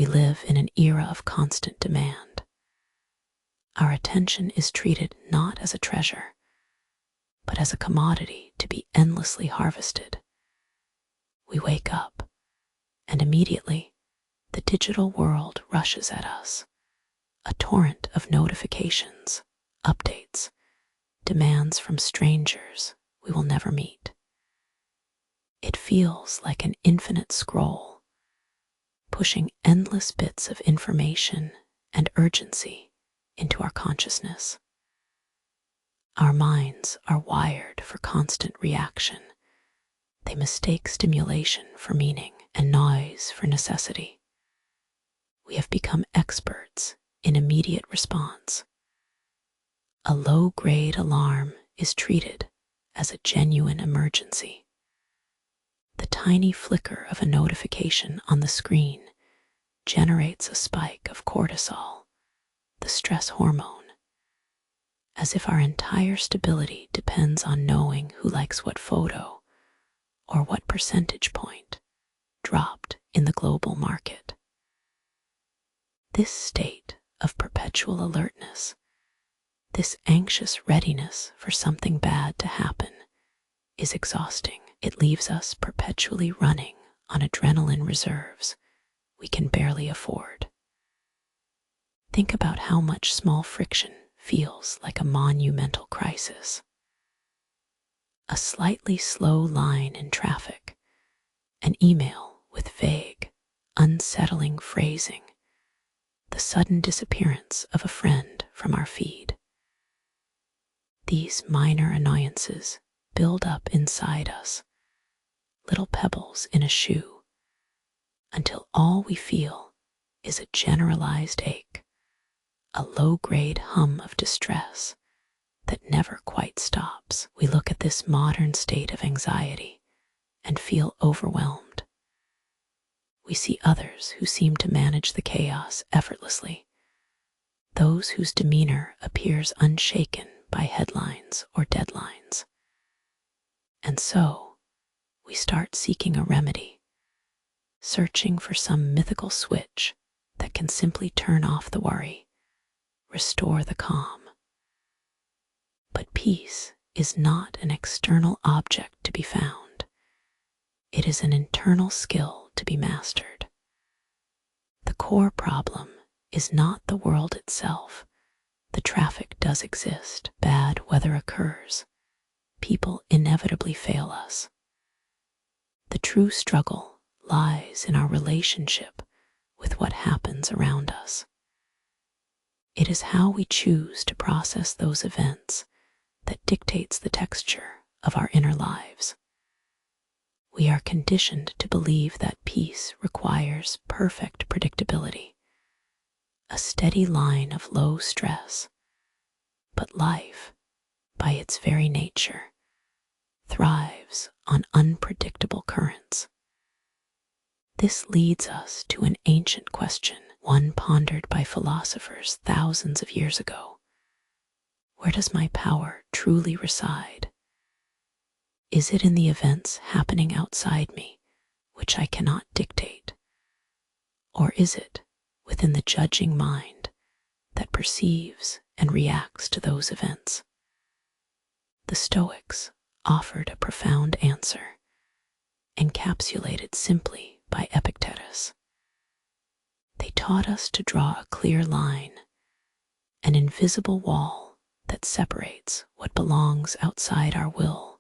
We live in an era of constant demand. Our attention is treated not as a treasure, but as a commodity to be endlessly harvested. We wake up, and immediately the digital world rushes at us, a torrent of notifications, updates, demands from strangers we will never meet. It feels like an infinite scroll, pushing endless bits of information and urgency into our consciousness. Our minds are wired for constant reaction. They mistake stimulation for meaning and noise for necessity. We have become experts in immediate response. A low-grade alarm is treated as a genuine emergency. The tiny flicker of a notification on the screen generates a spike of cortisol, the stress hormone, as if our entire stability depends on knowing who likes what photo or what percentage point dropped in the global market. This state of perpetual alertness, this anxious readiness for something bad to happen, is exhausting. It leaves us perpetually running on adrenaline reserves we can barely afford. Think about how much small friction feels like a monumental crisis. A slightly slow line in traffic, an email with vague, unsettling phrasing, the sudden disappearance of a friend from our feed. These minor annoyances build up inside us, little pebbles in a shoe, until all we feel is a generalized ache, a low-grade hum of distress that never quite stops. We look at this modern state of anxiety and feel overwhelmed. We see others who seem to manage the chaos effortlessly, those whose demeanor appears unshaken by headlines or deadlines. And so, we start seeking a remedy, searching for some mythical switch that can simply turn off the worry, restore the calm. But peace is not an external object to be found. It is an internal skill to be mastered. The core problem is not the world itself. The traffic does exist, bad weather occurs, people inevitably fail us. The true struggle lies in our relationship with what happens around us. It is how we choose to process those events that dictates the texture of our inner lives. We are conditioned to believe that peace requires perfect predictability, a steady line of low stress. But life, by its very nature, thrives on unpredictable currents. This leads us to an ancient question, one pondered by philosophers thousands of years ago. Where does my power truly reside? Is it in the events happening outside me, which I cannot dictate? Or is it within the judging mind that perceives and reacts to those events? The Stoics offered a profound answer, encapsulated simply by Epictetus. They taught us to draw a clear line, an invisible wall that separates what belongs outside our will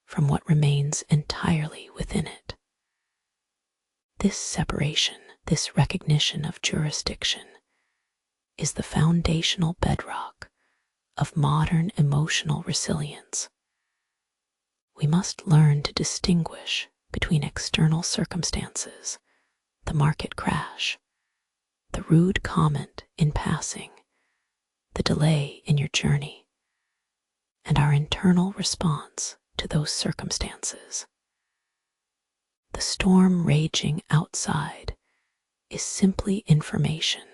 from what remains entirely within it. This separation, this recognition of jurisdiction, is the foundational bedrock of modern emotional resilience. We must learn to distinguish between external circumstances, the market crash, the rude comment in passing, the delay in your journey, and our internal response to those circumstances. The storm raging outside is simply information.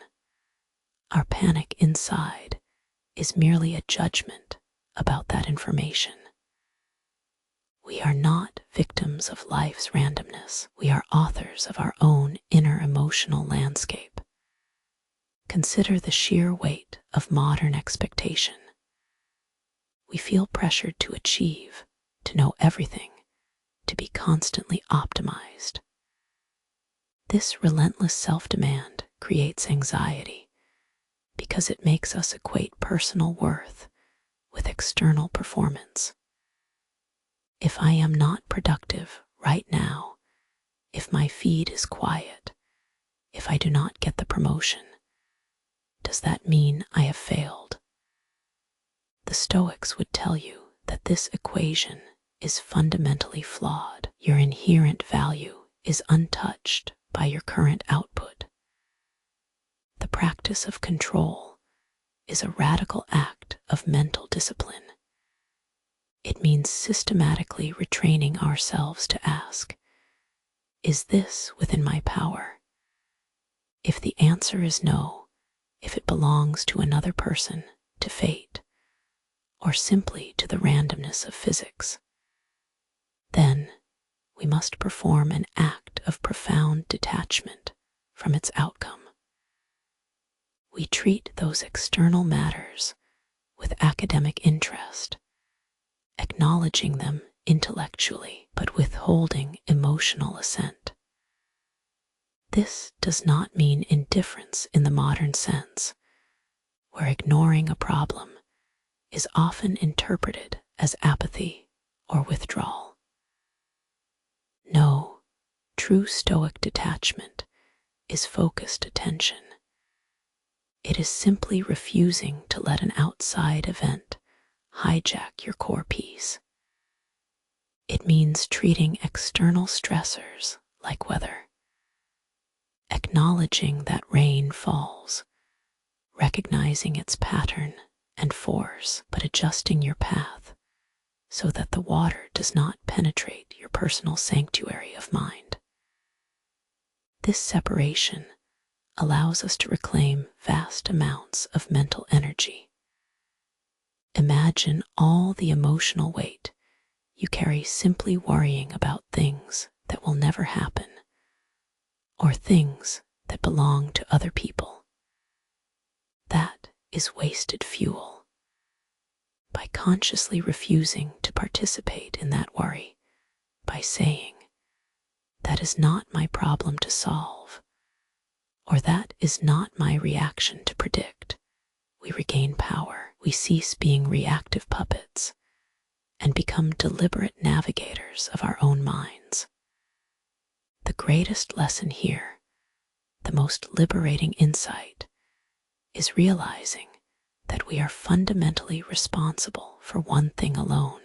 Our panic inside is merely a judgment about that information. We are not victims of life's randomness. We are authors of our own inner emotional landscape. Consider the sheer weight of modern expectation. We feel pressured to achieve, to know everything, to be constantly optimized. This relentless self-demand creates anxiety because it makes us equate personal worth with external performance. If I am not productive right now, if my feed is quiet, if I do not get the promotion, does that mean I have failed? The Stoics would tell you that this equation is fundamentally flawed. Your inherent value is untouched by your current output. The practice of control is a radical act of mental discipline. It means systematically retraining ourselves to ask, is this within my power? If the answer is no, if it belongs to another person, to fate, or simply to the randomness of physics, then we must perform an act of profound detachment from its outcome. We treat those external matters with academic interest, acknowledging them intellectually, but withholding emotional assent. This does not mean indifference in the modern sense, where ignoring a problem is often interpreted as apathy or withdrawal. No, true Stoic detachment is focused attention. It is simply refusing to let an outside event hijack your core peace. It means treating external stressors like weather, acknowledging that rain falls, recognizing its pattern and force, but adjusting your path so that the water does not penetrate your personal sanctuary of mind. This separation allows us to reclaim vast amounts of mental energy. Imagine all the emotional weight you carry simply worrying about things that will never happen, or things that belong to other people. That is wasted fuel. By consciously refusing to participate in that worry, by saying, that is not my problem to solve, or that is not my reaction to predict, we regain power. We cease being reactive puppets and become deliberate navigators of our own minds. The greatest lesson here, the most liberating insight, is realizing that we are fundamentally responsible for one thing alone: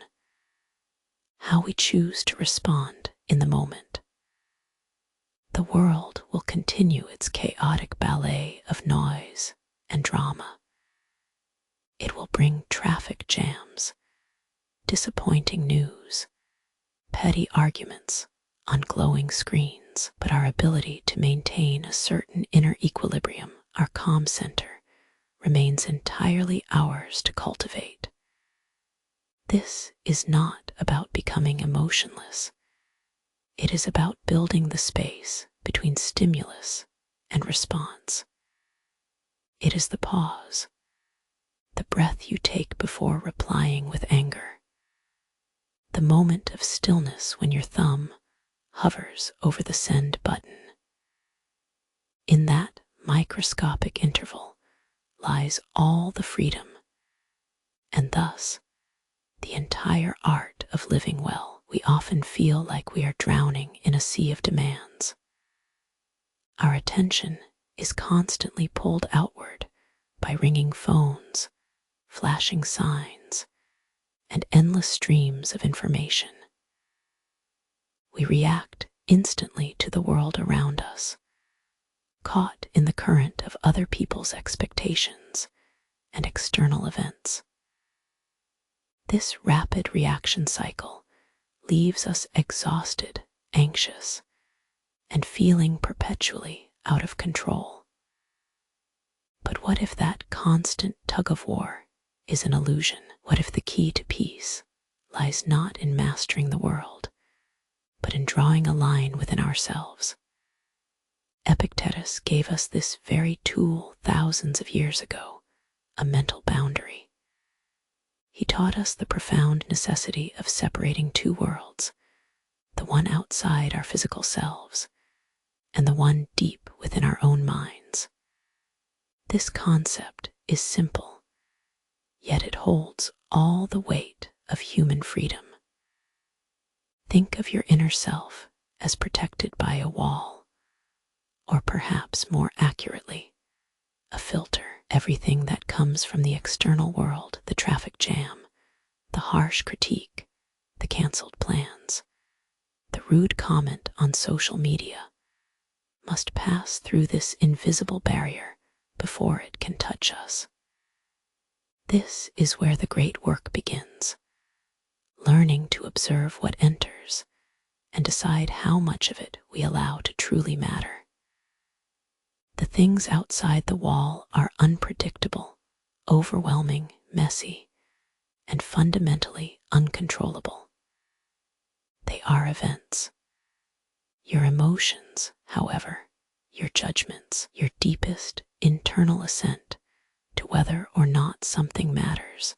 how we choose to respond in the moment. The world will continue its chaotic ballet of noise and drama. It will bring traffic jams, disappointing news, petty arguments on glowing screens, but our ability to maintain a certain inner equilibrium, our calm center, remains entirely ours to cultivate. This is not about becoming emotionless. It is about building the space between stimulus and response. It is the pause, the breath you take before replying with anger, the moment of stillness when your thumb hovers over the send button. In that microscopic interval lies all the freedom, and thus the entire art of living well. We often feel like we are drowning in a sea of demands. Our attention is constantly pulled outward by ringing phones, flashing signs, and endless streams of information. We react instantly to the world around us, caught in the current of other people's expectations and external events. This rapid reaction cycle leaves us exhausted, anxious, and feeling perpetually out of control. But what if that constant tug of war is an illusion? What if the key to peace lies not in mastering the world, but in drawing a line within ourselves. Epictetus gave us this very tool thousands of years ago, a mental boundary. He taught us the profound necessity of separating two worlds, the one outside our physical selves, and the one deep within our own minds. This concept is simple, yet it holds all the weight of human freedom. Think of your inner self as protected by a wall, or perhaps more accurately, a filter. Everything that comes from the external world, the traffic jam, the harsh critique, the canceled plans, the rude comment on social media, must pass through this invisible barrier before it can touch us. This is where the great work begins, learning to observe what enters and decide how much of it we allow to truly matter. The things outside the wall are unpredictable, overwhelming, messy, and fundamentally uncontrollable. They are events. Your emotions, however, your judgments, your deepest internal assent to whether or not something matters,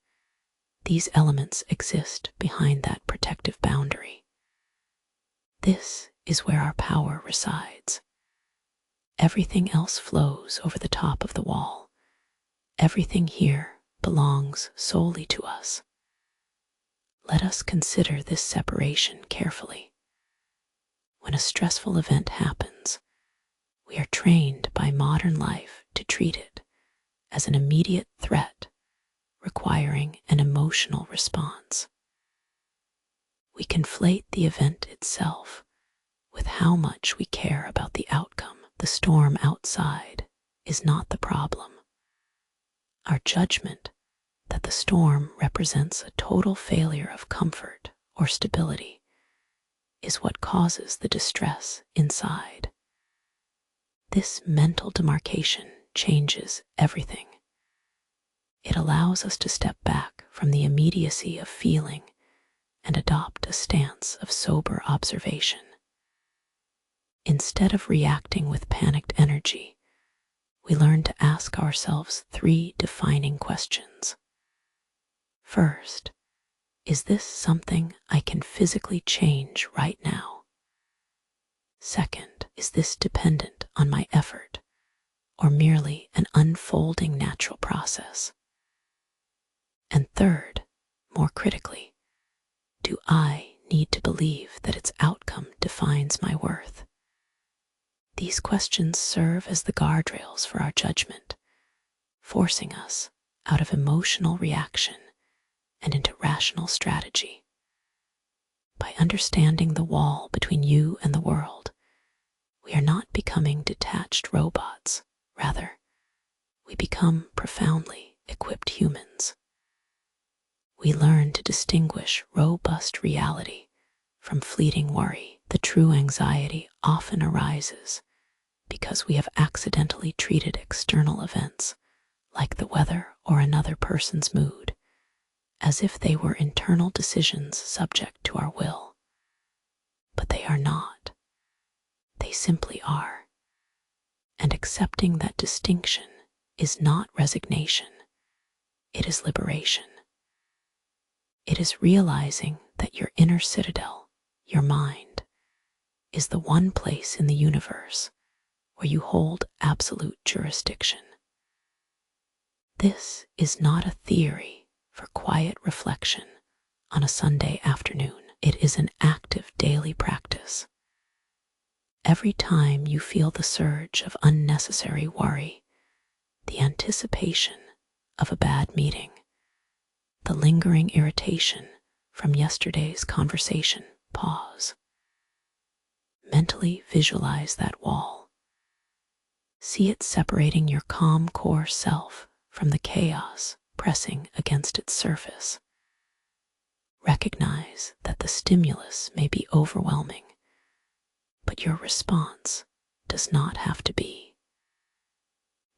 these elements exist behind that protective boundary. This is where our power resides. Everything else flows over the top of the wall. Everything here belongs solely to us. Let us consider this separation carefully. When a stressful event happens, we are trained by modern life to treat it as an immediate threat requiring an emotional response. We conflate the event itself with how much we care about the outcome. The storm outside is not the problem. Our judgment that the storm represents a total failure of comfort or stability is what causes the distress inside. This mental demarcation changes everything. It allows us to step back from the immediacy of feeling and adopt a stance of sober observation. Instead of reacting with panicked energy, we learn to ask ourselves 3 defining questions. First, is this something I can physically change right now? Second, is this dependent on my effort or merely an unfolding natural process? And third, more critically, do I need to believe that its outcome defines my worth? These questions serve as the guardrails for our judgment, forcing us out of emotional reaction and into rational strategy. By understanding the wall between you and the world, we are not becoming detached robots. Rather, we become profoundly equipped humans. We learn to distinguish robust reality from fleeting worry. The true anxiety often arises because we have accidentally treated external events, like the weather or another person's mood, as if they were internal decisions subject to our will. But they are not. They simply are. And accepting that distinction is not resignation. It is liberation. It is realizing that your inner citadel, your mind, is the one place in the universe where you hold absolute jurisdiction. This is not a theory for quiet reflection on a Sunday afternoon. It is an active daily practice. Every time you feel the surge of unnecessary worry, the anticipation of a bad meeting, the lingering irritation from yesterday's conversation, pause. Mentally visualize that wall. See it separating your calm core self from the chaos pressing against its surface. Recognize that the stimulus may be overwhelming, but your response does not have to be.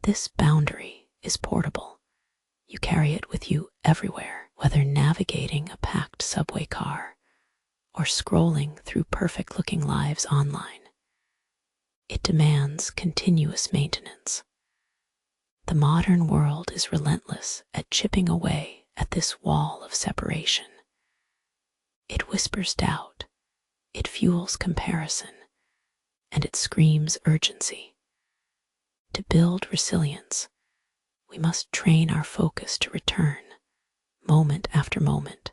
This boundary is portable. You carry it with you everywhere, whether navigating a packed subway car or scrolling through perfect-looking lives online. It demands continuous maintenance. The modern world is relentless at chipping away at this wall of separation. It whispers doubt, it fuels comparison, and it screams urgency. To build resilience, we must train our focus to return, moment after moment,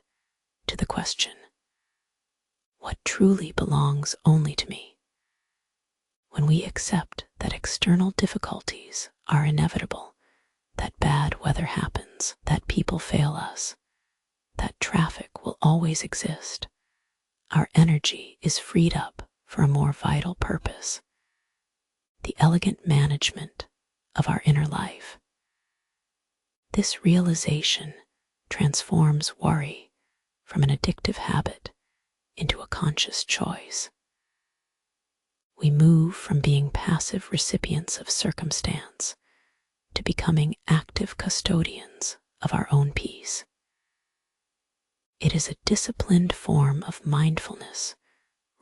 to the question, what truly belongs only to me? When we accept that external difficulties are inevitable, that bad weather happens, that people fail us, that traffic will always exist, our energy is freed up for a more vital purpose, the elegant management of our inner life. This realization transforms worry from an addictive habit into a conscious choice. We move from being passive recipients of circumstance to becoming active custodians of our own peace. It is a disciplined form of mindfulness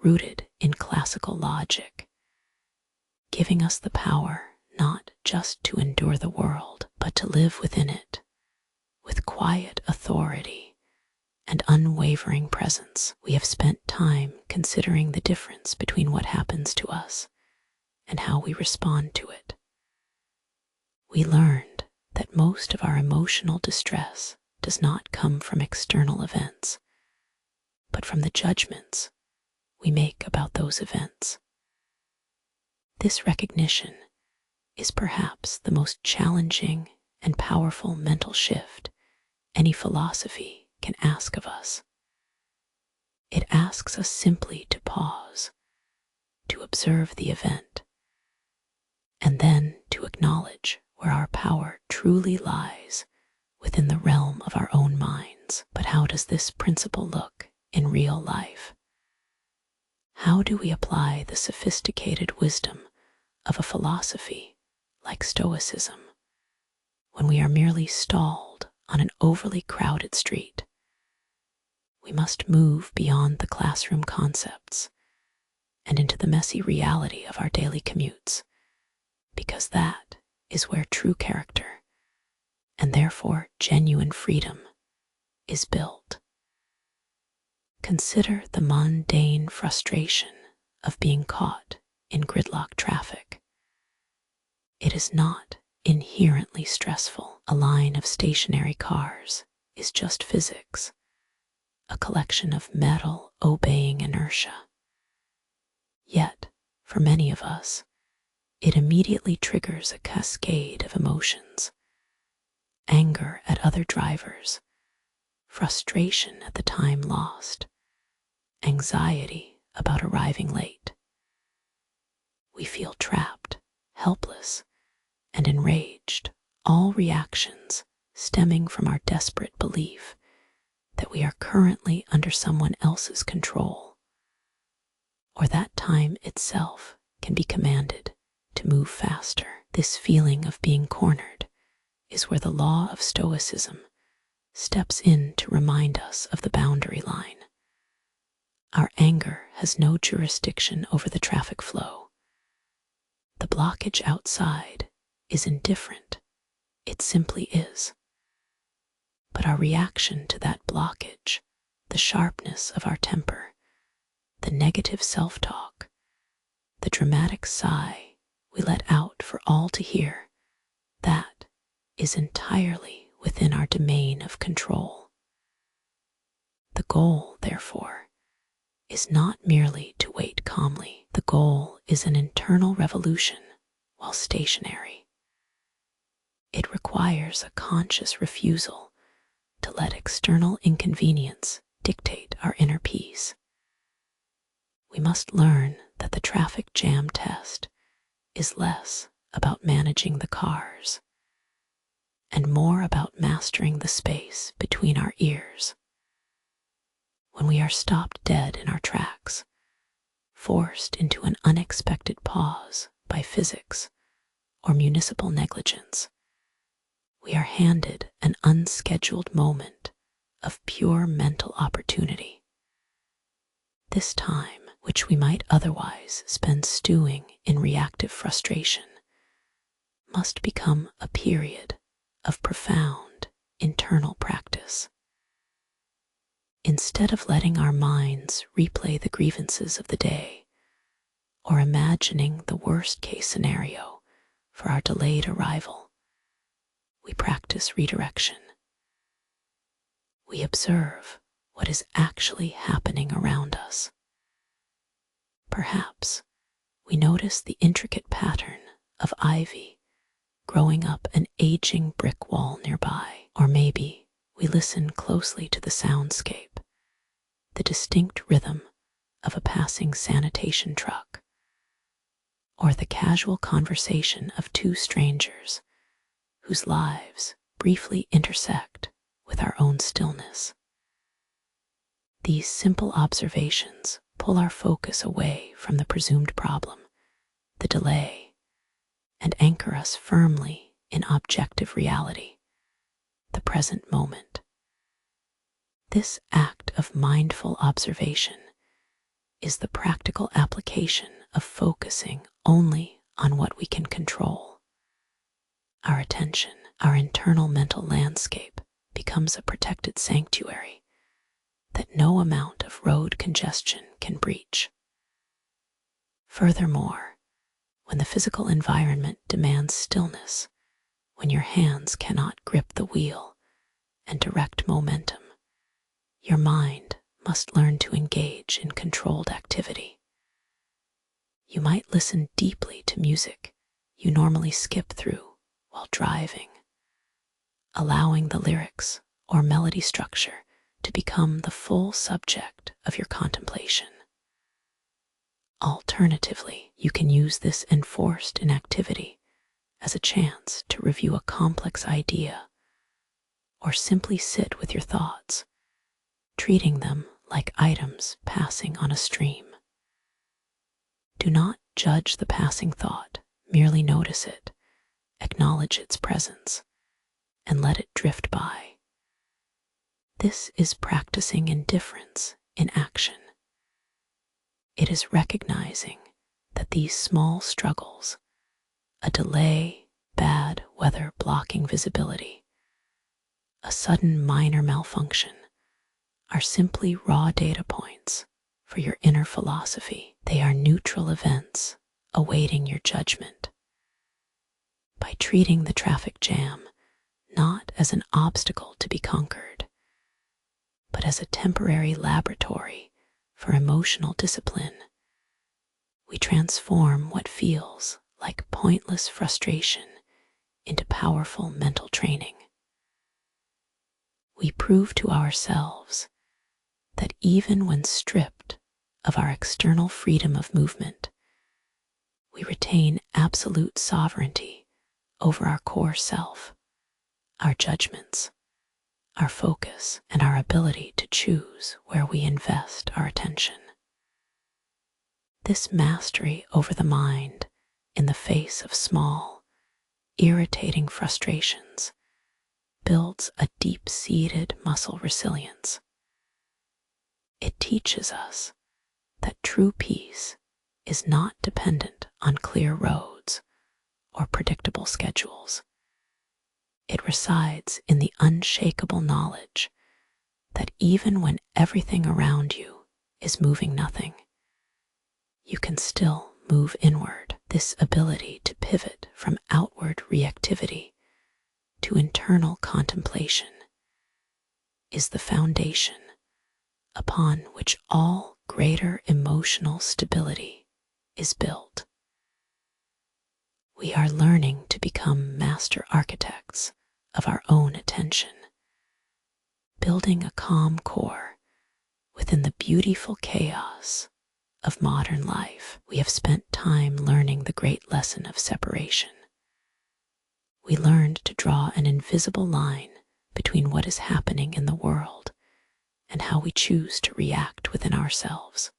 rooted in classical logic, giving us the power not just to endure the world, but to live within it with quiet authority and unwavering presence. We have spent time considering the difference between what happens to us and how we respond to it. We learned that most of our emotional distress does not come from external events, but from the judgments we make about those events. This recognition is perhaps the most challenging and powerful mental shift any philosophy can ask of us. It asks us simply to pause, to observe the event, and then to acknowledge where our power truly lies within the realm of our own minds. But how does this principle look in real life? How do we apply the sophisticated wisdom of a philosophy like Stoicism when we are merely stalled on an overly crowded street? We must move beyond the classroom concepts and into the messy reality of our daily commutes, because that is where true character, and therefore genuine freedom, is built. Consider the mundane frustration of being caught in gridlock traffic. It is not inherently stressful. A line of stationary cars is just physics, a collection of metal obeying inertia. Yet, for many of us, it immediately triggers a cascade of emotions: anger at other drivers, frustration at the time lost, anxiety about arriving late. We feel trapped, helpless, and enraged, all reactions stemming from our desperate belief that we are currently under someone else's control, or that time itself can be commanded to move faster. This feeling of being cornered is where the law of Stoicism steps in to remind us of the boundary line. Our anger has no jurisdiction over the traffic flow. The blockage outside is indifferent. It simply is. But our reaction to that blockage, the sharpness of our temper, the negative self-talk, the dramatic sigh we let out for all to hear, that is entirely within our domain of control. The goal, therefore, is not merely to wait calmly. The goal is an internal revolution while stationary. It requires a conscious refusal to let external inconvenience dictate our inner peace. We must learn that the traffic jam test is less about managing the cars and more about mastering the space between our ears. When we are stopped dead in our tracks, forced into an unexpected pause by physics or municipal negligence, we are handed an unscheduled moment of pure mental opportunity. This time, which we might otherwise spend stewing in reactive frustration, must become a period of profound internal practice. Instead of letting our minds replay the grievances of the day or imagining the worst-case scenario for our delayed arrival, we practice redirection. We observe what is actually happening around us. Perhaps we notice the intricate pattern of ivy growing up an aging brick wall nearby, or maybe we listen closely to the soundscape, the distinct rhythm of a passing sanitation truck, or the casual conversation of two strangers whose lives briefly intersect with our own stillness. These simple observations pull our focus away from the presumed problem, the delay, and anchor us firmly in objective reality, the present moment. This act of mindful observation is the practical application of focusing only on what we can control. Our attention, our internal mental landscape, becomes a protected sanctuary that no amount of road congestion can breach. Furthermore, when the physical environment demands stillness, when your hands cannot grip the wheel and direct momentum, your mind must learn to engage in controlled activity. You might listen deeply to music you normally skip through while driving, allowing the lyrics or melody structure to become the full subject of your contemplation. Alternatively, you can use this enforced inactivity as a chance to review a complex idea or simply sit with your thoughts, treating them like items passing on a stream. Do not judge the passing thought, merely notice it, acknowledge its presence, and let it drift by. This is practicing indifference in action. It is recognizing that these small struggles, a delay, bad weather blocking visibility, a sudden minor malfunction, are simply raw data points for your inner philosophy. They are neutral events awaiting your judgment. By treating the traffic jam not as an obstacle to be conquered, but as a temporary laboratory for emotional discipline, we transform what feels like pointless frustration into powerful mental training. We prove to ourselves that even when stripped of our external freedom of movement, we retain absolute sovereignty over our core self, our judgments, our focus, and our ability to choose where we invest our attention. This mastery over the mind in the face of small, irritating frustrations builds a deep-seated muscle resilience. It teaches us that true peace is not dependent on clear roads or predictable schedules. It resides in the unshakable knowledge that even when everything around you is moving nothing, you can still move inward. This ability to pivot from outward reactivity to internal contemplation is the foundation upon which all greater emotional stability is built. We are learning to become master architects of our own attention, building a calm core within the beautiful chaos of modern life. We have spent time learning the great lesson of separation. We learned to draw an invisible line between what is happening in the world and how we choose to react within ourselves.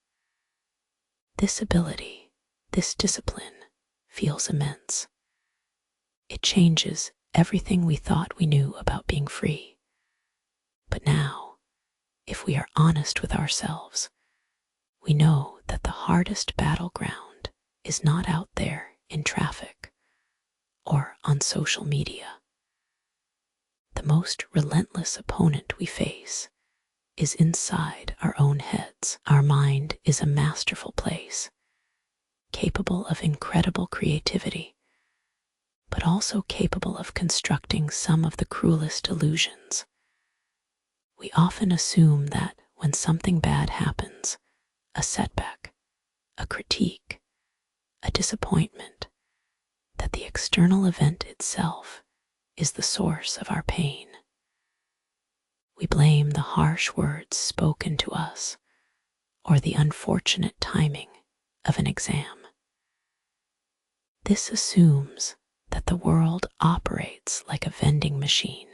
This ability, this discipline, feels immense. It changes everything we thought we knew about being free. But now, if we are honest with ourselves, we know that the hardest battleground is not out there in traffic or on social media. The most relentless opponent we face is inside our own heads. Our mind is a masterful place, capable of incredible creativity, but also capable of constructing some of the cruelest illusions. We often assume that when something bad happens, a setback, a critique, a disappointment, that the external event itself is the source of our pain. We blame the harsh words spoken to us or the unfortunate timing of an exam. This assumes that the world operates like a vending machine.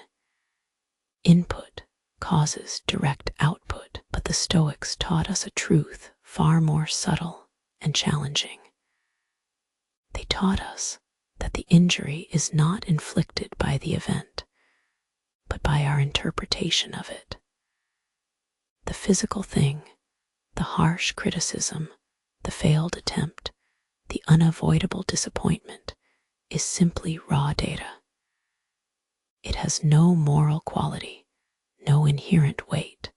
Input causes direct output, but the Stoics taught us a truth far more subtle and challenging. They taught us that the injury is not inflicted by the event, but by our interpretation of it. The physical thing, the harsh criticism, the failed attempt, the unavoidable disappointment, is simply raw data. It has no moral quality, no inherent weight,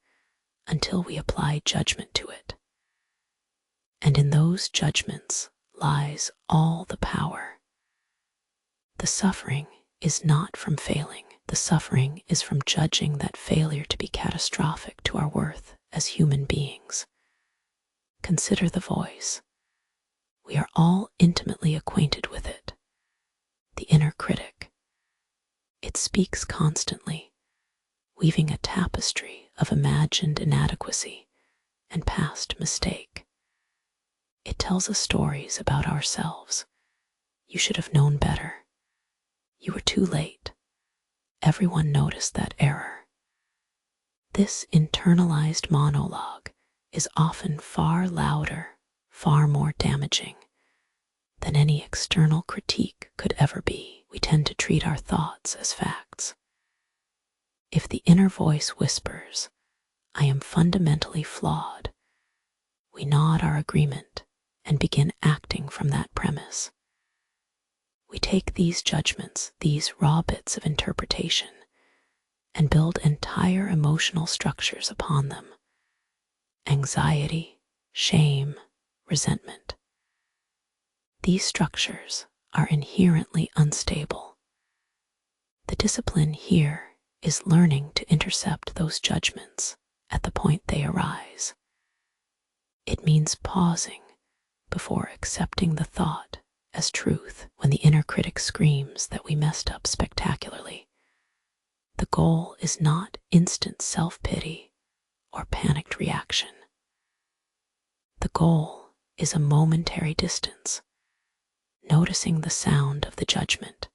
until we apply judgment to it. And in those judgments lies all the power. The suffering is not from failing. The suffering is from judging that failure to be catastrophic to our worth as human beings. Consider the voice. We are all intimately acquainted with it. The inner critic. It speaks constantly, weaving a tapestry of imagined inadequacy and past mistake. It tells us stories about ourselves. You should have known better. You were too late. Everyone noticed that error. This internalized monologue is often far louder, far more damaging than any external critique could ever be. We tend to treat our thoughts as facts. If the inner voice whispers, "I am fundamentally flawed," we nod our agreement and begin acting from that premise. We take these judgments, these raw bits of interpretation, and build entire emotional structures upon them. Anxiety, shame, resentment. These structures are inherently unstable. The discipline here is learning to intercept those judgments at the point they arise. It means pausing before accepting the thought as truth. When the inner critic screams that we messed up spectacularly, the goal is not instant self-pity or panicked reaction. The goal is a momentary distance, noticing the sound of the judgment.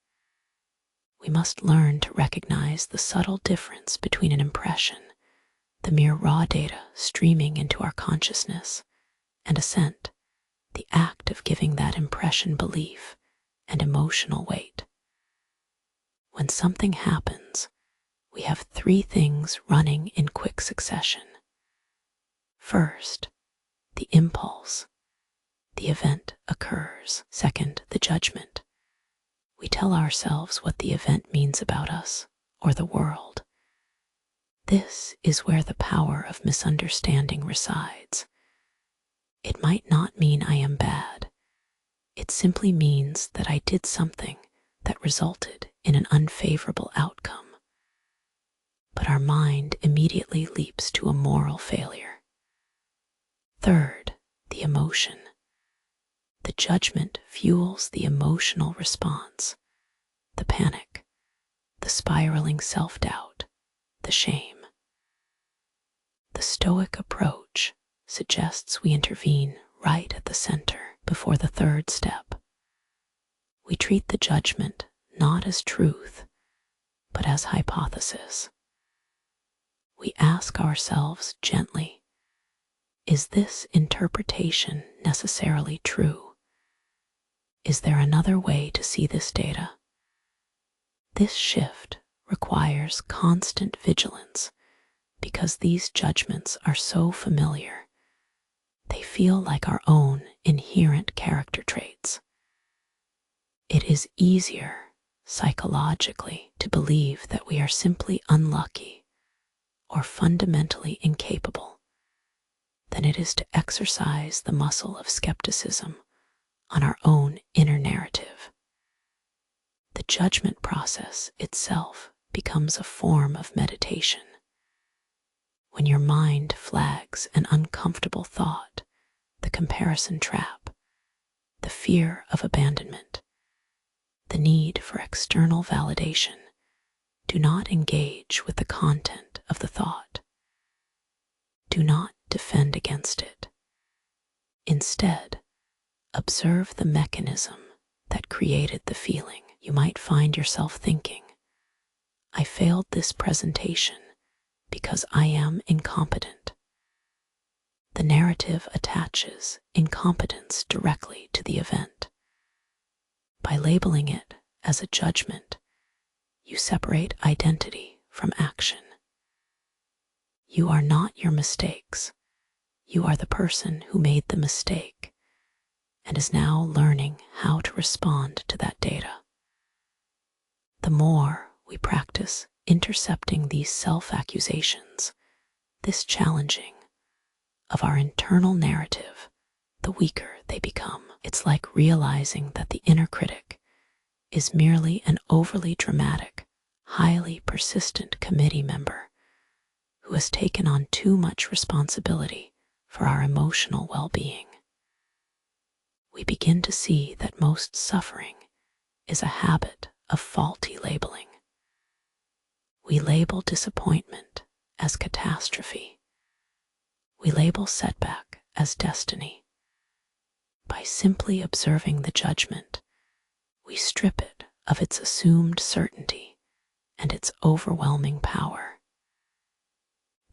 We must learn to recognize the subtle difference between an impression, the mere raw data streaming into our consciousness, and assent, the act of giving that impression belief and emotional weight. When something happens, we have three things running in quick succession. First, the impulse. The event occurs. Second, the judgment. We tell ourselves what the event means about us or the world. This is where the power of misunderstanding resides. It might not mean I am bad. It simply means that I did something that resulted in an unfavorable outcome. But our mind immediately leaps to a moral failure. Third, the emotion. The judgment fuels the emotional response, the panic, the spiraling self-doubt, the shame. The Stoic approach suggests we intervene right at the center before the third step. We treat the judgment not as truth, but as hypothesis. We ask ourselves gently, is this interpretation necessarily true? Is there another way to see this data? This shift requires constant vigilance because these judgments are so familiar. They feel like our own inherent character traits. It is easier, psychologically, to believe that we are simply unlucky or fundamentally incapable than it is to exercise the muscle of skepticism on our own inner narrative. The judgment process itself becomes a form of meditation. When your mind flags an uncomfortable thought, the comparison trap, the fear of abandonment, the need for external validation, do not engage with the content of the thought. Do not defend against it. Instead, observe the mechanism that created the feeling. You might find yourself thinking, I failed this presentation because I am incompetent. The narrative attaches incompetence directly to the event. By labeling it as a judgment, you separate identity from action. You are not your mistakes. You are the person who made the mistake and is now learning how to respond to that data. The more we practice intercepting these self-accusations, this challenging of our internal narrative, the weaker they become. It's like realizing that the inner critic is merely an overly dramatic, highly persistent committee member who has taken on too much responsibility for our emotional well-being. We begin to see that most suffering is a habit of faulty labeling. We label disappointment as catastrophe. We label setback as destiny. By simply observing the judgment, we strip it of its assumed certainty and its overwhelming power.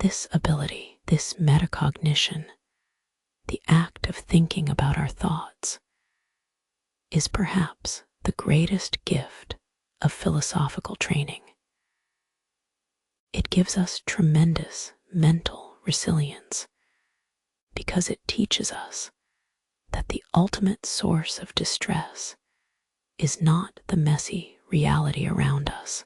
This ability, this metacognition, the act of thinking about our thoughts, is perhaps the greatest gift of philosophical training. It gives us tremendous mental resilience because it teaches us that the ultimate source of distress is not the messy reality around us.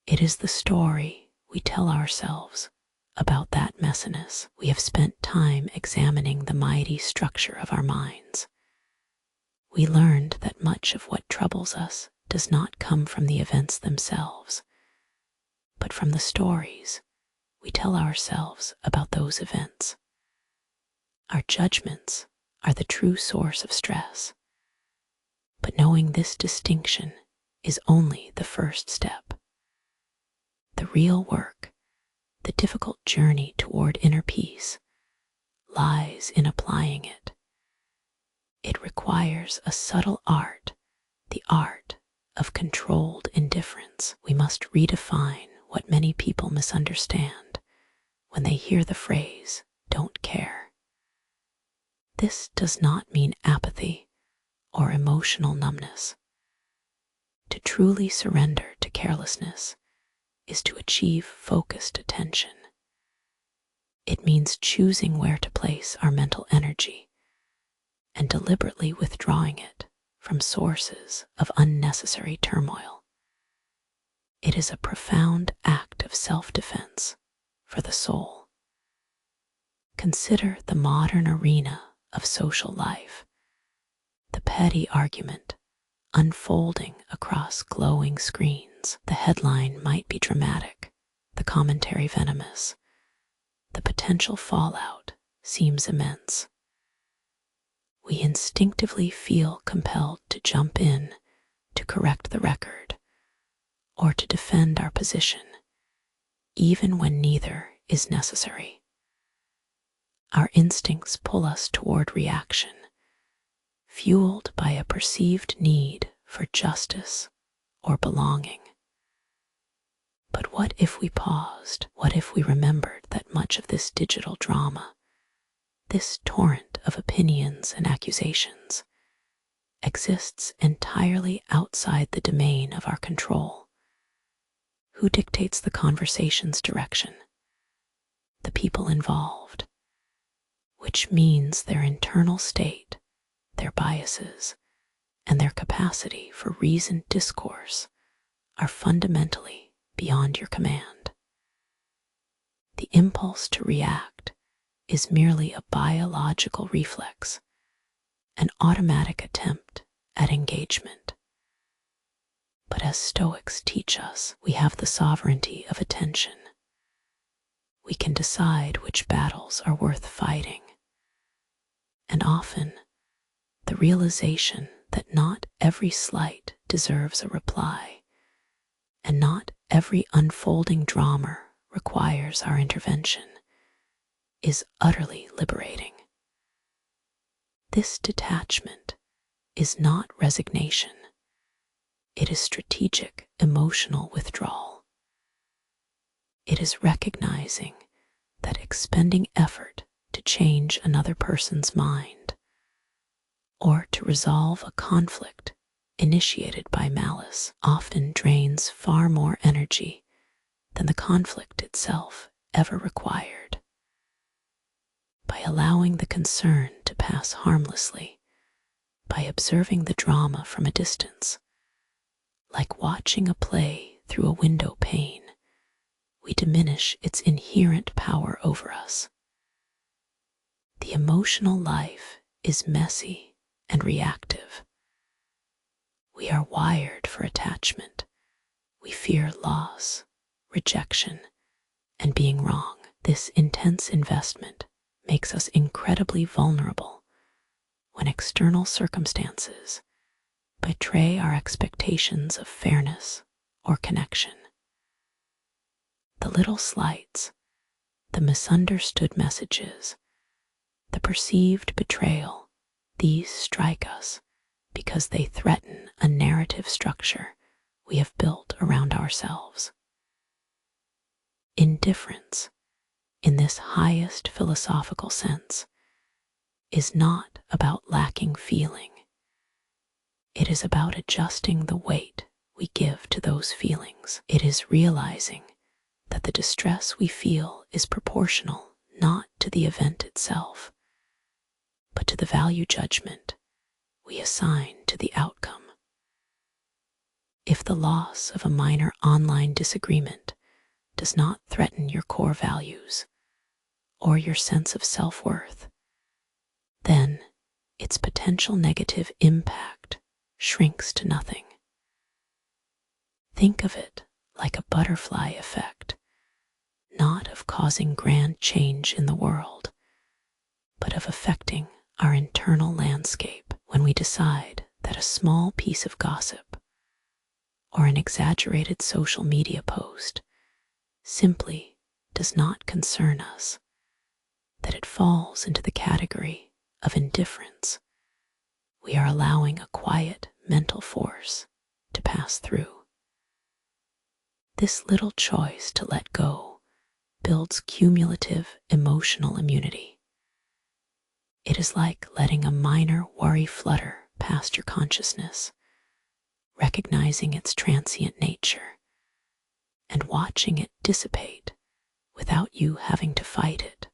It is the story we tell ourselves about that messiness. We have spent time examining the mighty structure of our minds. We learned that much of what troubles us does not come from the events themselves, but from the stories we tell ourselves about those events. Our judgments are the true source of stress, but knowing this distinction is only the first step. The real work, the difficult journey toward inner peace, lies in applying it. It requires a subtle art, the art of controlled indifference. We must redefine what many people misunderstand when they hear the phrase, "don't care." This does not mean apathy or emotional numbness. To truly surrender to carelessness is to achieve focused attention. It means choosing where to place our mental energy and deliberately withdrawing it from sources of unnecessary turmoil. It is a profound act of self-defense for the soul. Consider the modern arena of social life, the petty argument unfolding across glowing screens. The headline might be dramatic, the commentary venomous. The potential fallout seems immense. We instinctively feel compelled to jump in to correct the record or to defend our position, even when neither is necessary. Our instincts pull us toward reaction, fueled by a perceived need for justice or belonging. But what if we paused? What if we remembered that much of this digital drama, this torrent of opinions and accusations, exists entirely outside the domain of our control. Who dictates the conversation's direction? The people involved, which means their internal state, their biases, and their capacity for reasoned discourse are fundamentally beyond your command. The impulse to react is merely a biological reflex, an automatic attempt at engagement. But as Stoics teach us, we have the sovereignty of attention. We can decide which battles are worth fighting. And often, the realization that not every slight deserves a reply, and not every unfolding drama requires our intervention, is utterly liberating. This detachment is not resignation. It is strategic emotional withdrawal. It is recognizing that expending effort to change another person's mind or to resolve a conflict initiated by malice often drains far more energy than the conflict itself ever required. By allowing the concern to pass harmlessly, by observing the drama from a distance, like watching a play through a window pane, we diminish its inherent power over us. The emotional life is messy and reactive. We are wired for attachment. We fear loss, rejection, and being wrong. This intense investment makes us incredibly vulnerable when external circumstances betray our expectations of fairness or connection. The little slights, the misunderstood messages, the perceived betrayal, these strike us because they threaten a narrative structure we have built around ourselves. Indifference, in this highest philosophical sense, is not about lacking feeling. It is about adjusting the weight we give to those feelings. It is realizing that the distress we feel is proportional not to the event itself, but to the value judgment we assign to the outcome. If the loss of a minor online disagreement does not threaten your core values or your sense of self-worth, then its potential negative impact shrinks to nothing. Think of it like a butterfly effect, not of causing grand change in the world, but of affecting our internal landscape. When we decide that a small piece of gossip or an exaggerated social media post simply does not concern us, that it falls into the category of indifference, we are allowing a quiet mental force to pass through. This little choice to let go builds cumulative emotional immunity. It is like letting a minor worry flutter past your consciousness, recognizing its transient nature, and watching it dissipate without you having to fight it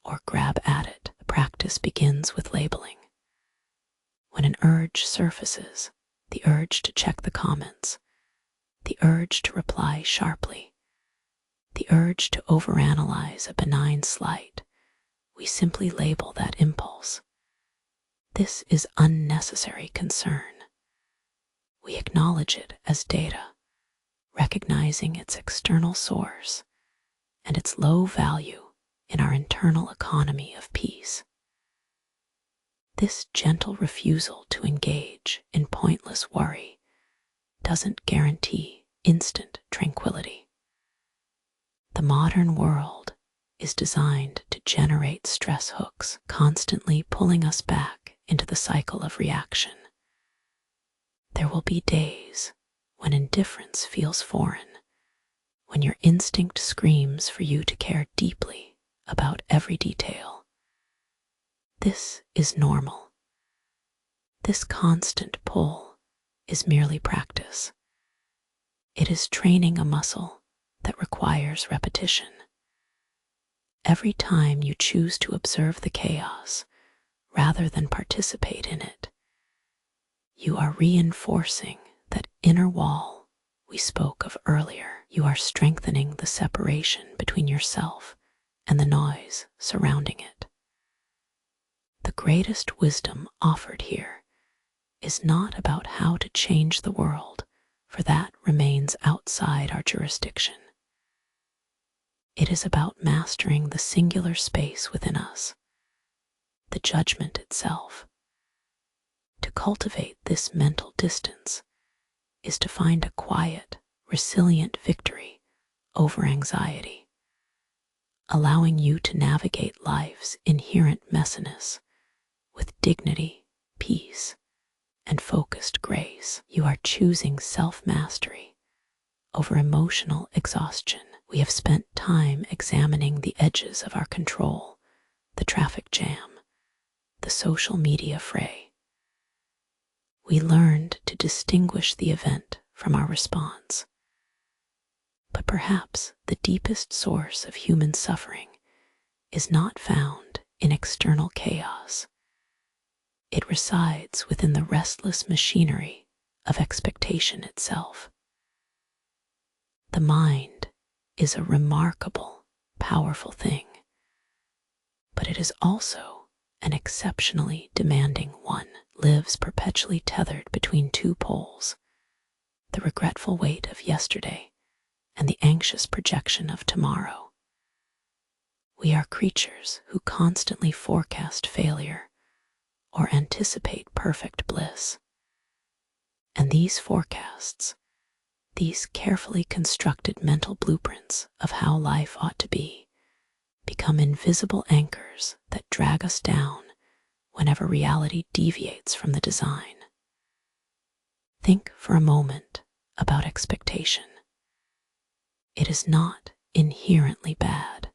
or grab at it. The practice begins with labeling. When an urge surfaces, the urge to check the comments, the urge to reply sharply, the urge to overanalyze a benign slight, we simply label that impulse. This is unnecessary concern. We acknowledge it as data, recognizing its external source and its low value in our internal economy of peace. This gentle refusal to engage in pointless worry doesn't guarantee instant tranquility. The modern world is designed to generate stress hooks, constantly pulling us back into the cycle of reaction. There will be days when indifference feels foreign, when your instinct screams for you to care deeply about every detail. This is normal. This constant pull is merely practice. It is training a muscle that requires repetition. Every time you choose to observe the chaos rather than participate in it, you are reinforcing that inner wall we spoke of earlier. You are strengthening the separation between yourself and the noise surrounding it. The greatest wisdom offered here is not about how to change the world, for that remains outside our jurisdiction. It is about mastering the singular space within us, the judgment itself. To cultivate this mental distance is to find a quiet, resilient victory over anxiety, allowing you to navigate life's inherent messiness with dignity, peace, and focused grace. You are choosing self-mastery over emotional exhaustion. We have spent time examining the edges of our control, the traffic jam, the social media fray. We learned to distinguish the event from our response. But perhaps the deepest source of human suffering is not found in external chaos. It resides within the restless machinery of expectation itself. The mind is a remarkable, powerful thing, but it is also an exceptionally demanding one. Lives perpetually tethered between two poles, the regretful weight of yesterday and the anxious projection of tomorrow. We are creatures who constantly forecast failure or anticipate perfect bliss. And these forecasts, these carefully constructed mental blueprints of how life ought to be, become invisible anchors that drag us down whenever reality deviates from the design. Think for a moment about expectation. It is not inherently bad.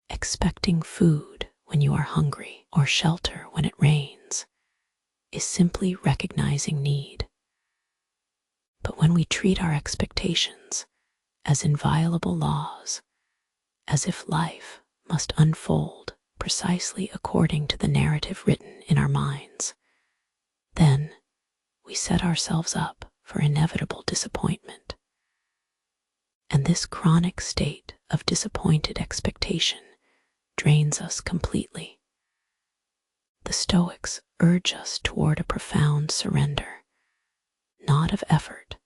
Expecting food when you are hungry or shelter when it rains is simply recognizing need. But when we treat our expectations as inviolable laws, as if life must unfold precisely according to the narrative written in our minds, then we set ourselves up for inevitable disappointment. And this chronic state of disappointed expectation drains us completely. The Stoics urge us toward a profound surrender, not of effort,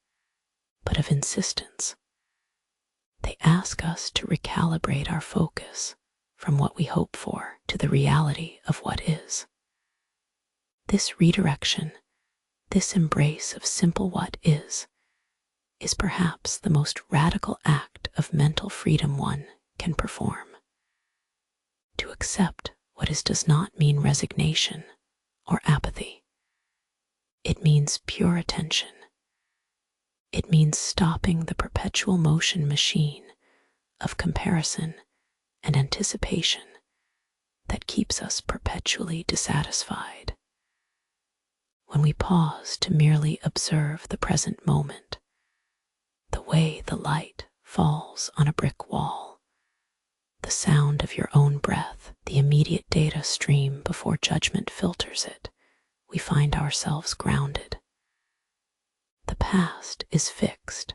but of insistence. They ask us to recalibrate our focus from what we hope for to the reality of what is. This redirection, this embrace of simple what is perhaps the most radical act of mental freedom one can perform. To accept what is does not mean resignation or apathy. It means pure attention. It means stopping the perpetual motion machine of comparison and anticipation that keeps us perpetually dissatisfied. When we pause to merely observe the present moment, the way the light falls on a brick wall, the sound of your own breath, the immediate data stream before judgment filters it, we find ourselves grounded. The past is fixed.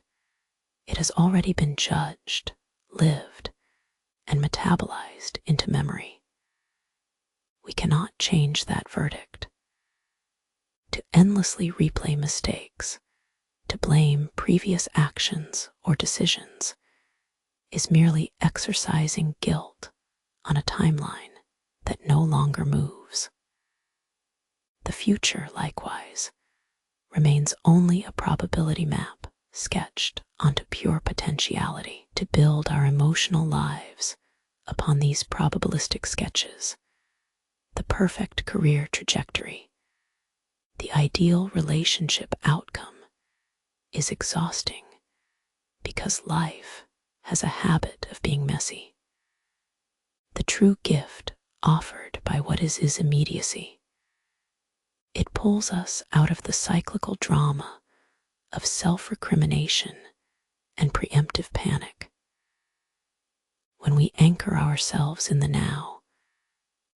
It has already been judged, lived, and metabolized into memory. We cannot change that verdict. To endlessly replay mistakes, to blame previous actions or decisions, is merely exercising guilt on a timeline that no longer moves. The future, likewise, remains only a probability map sketched onto pure potentiality. To build our emotional lives upon these probabilistic sketches, the perfect career trajectory, the ideal relationship outcome, is exhausting because life has a habit of being messy. The true gift offered by what is immediacy. It pulls us out of the cyclical drama of self-recrimination and preemptive panic. When we anchor ourselves in the now,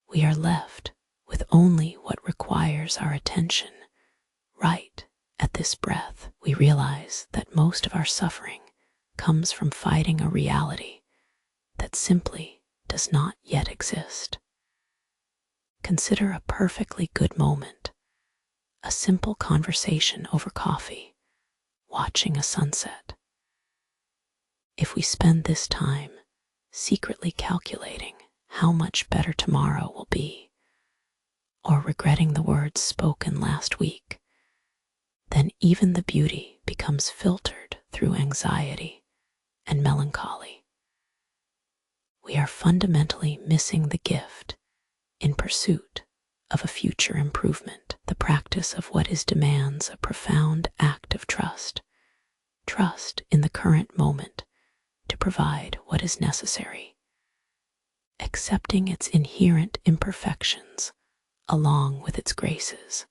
we are left with only what requires our attention right at this breath. We realize that most of our suffering comes from fighting a reality that simply does not yet exist. Consider a perfectly good moment, a simple conversation over coffee, watching a sunset. If we spend this time secretly calculating how much better tomorrow will be, or regretting the words spoken last week, then even the beauty becomes filtered through anxiety and melancholy. We are fundamentally missing the gift in pursuit of a future improvement. The practice of what is demands a profound act of trust in the current moment to provide what is necessary, accepting its inherent imperfections along with its graces.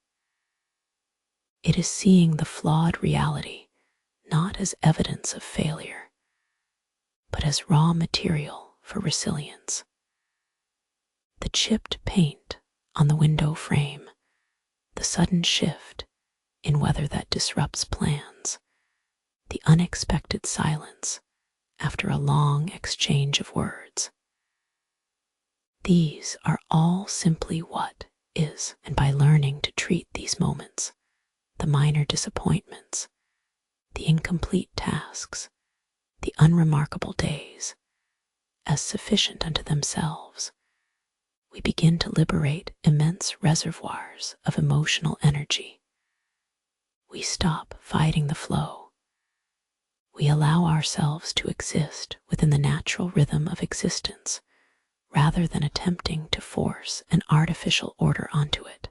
It is seeing the flawed reality not as evidence of failure, but as raw material for resilience. The chipped paint on the window frame, the sudden shift in weather that disrupts plans, the unexpected silence after a long exchange of words. These are all simply what is, and by learning to treat these moments, the minor disappointments, the incomplete tasks, the unremarkable days, as sufficient unto themselves, we begin to liberate immense reservoirs of emotional energy. We stop fighting the flow. We allow ourselves to exist within the natural rhythm of existence, rather than attempting to force an artificial order onto it.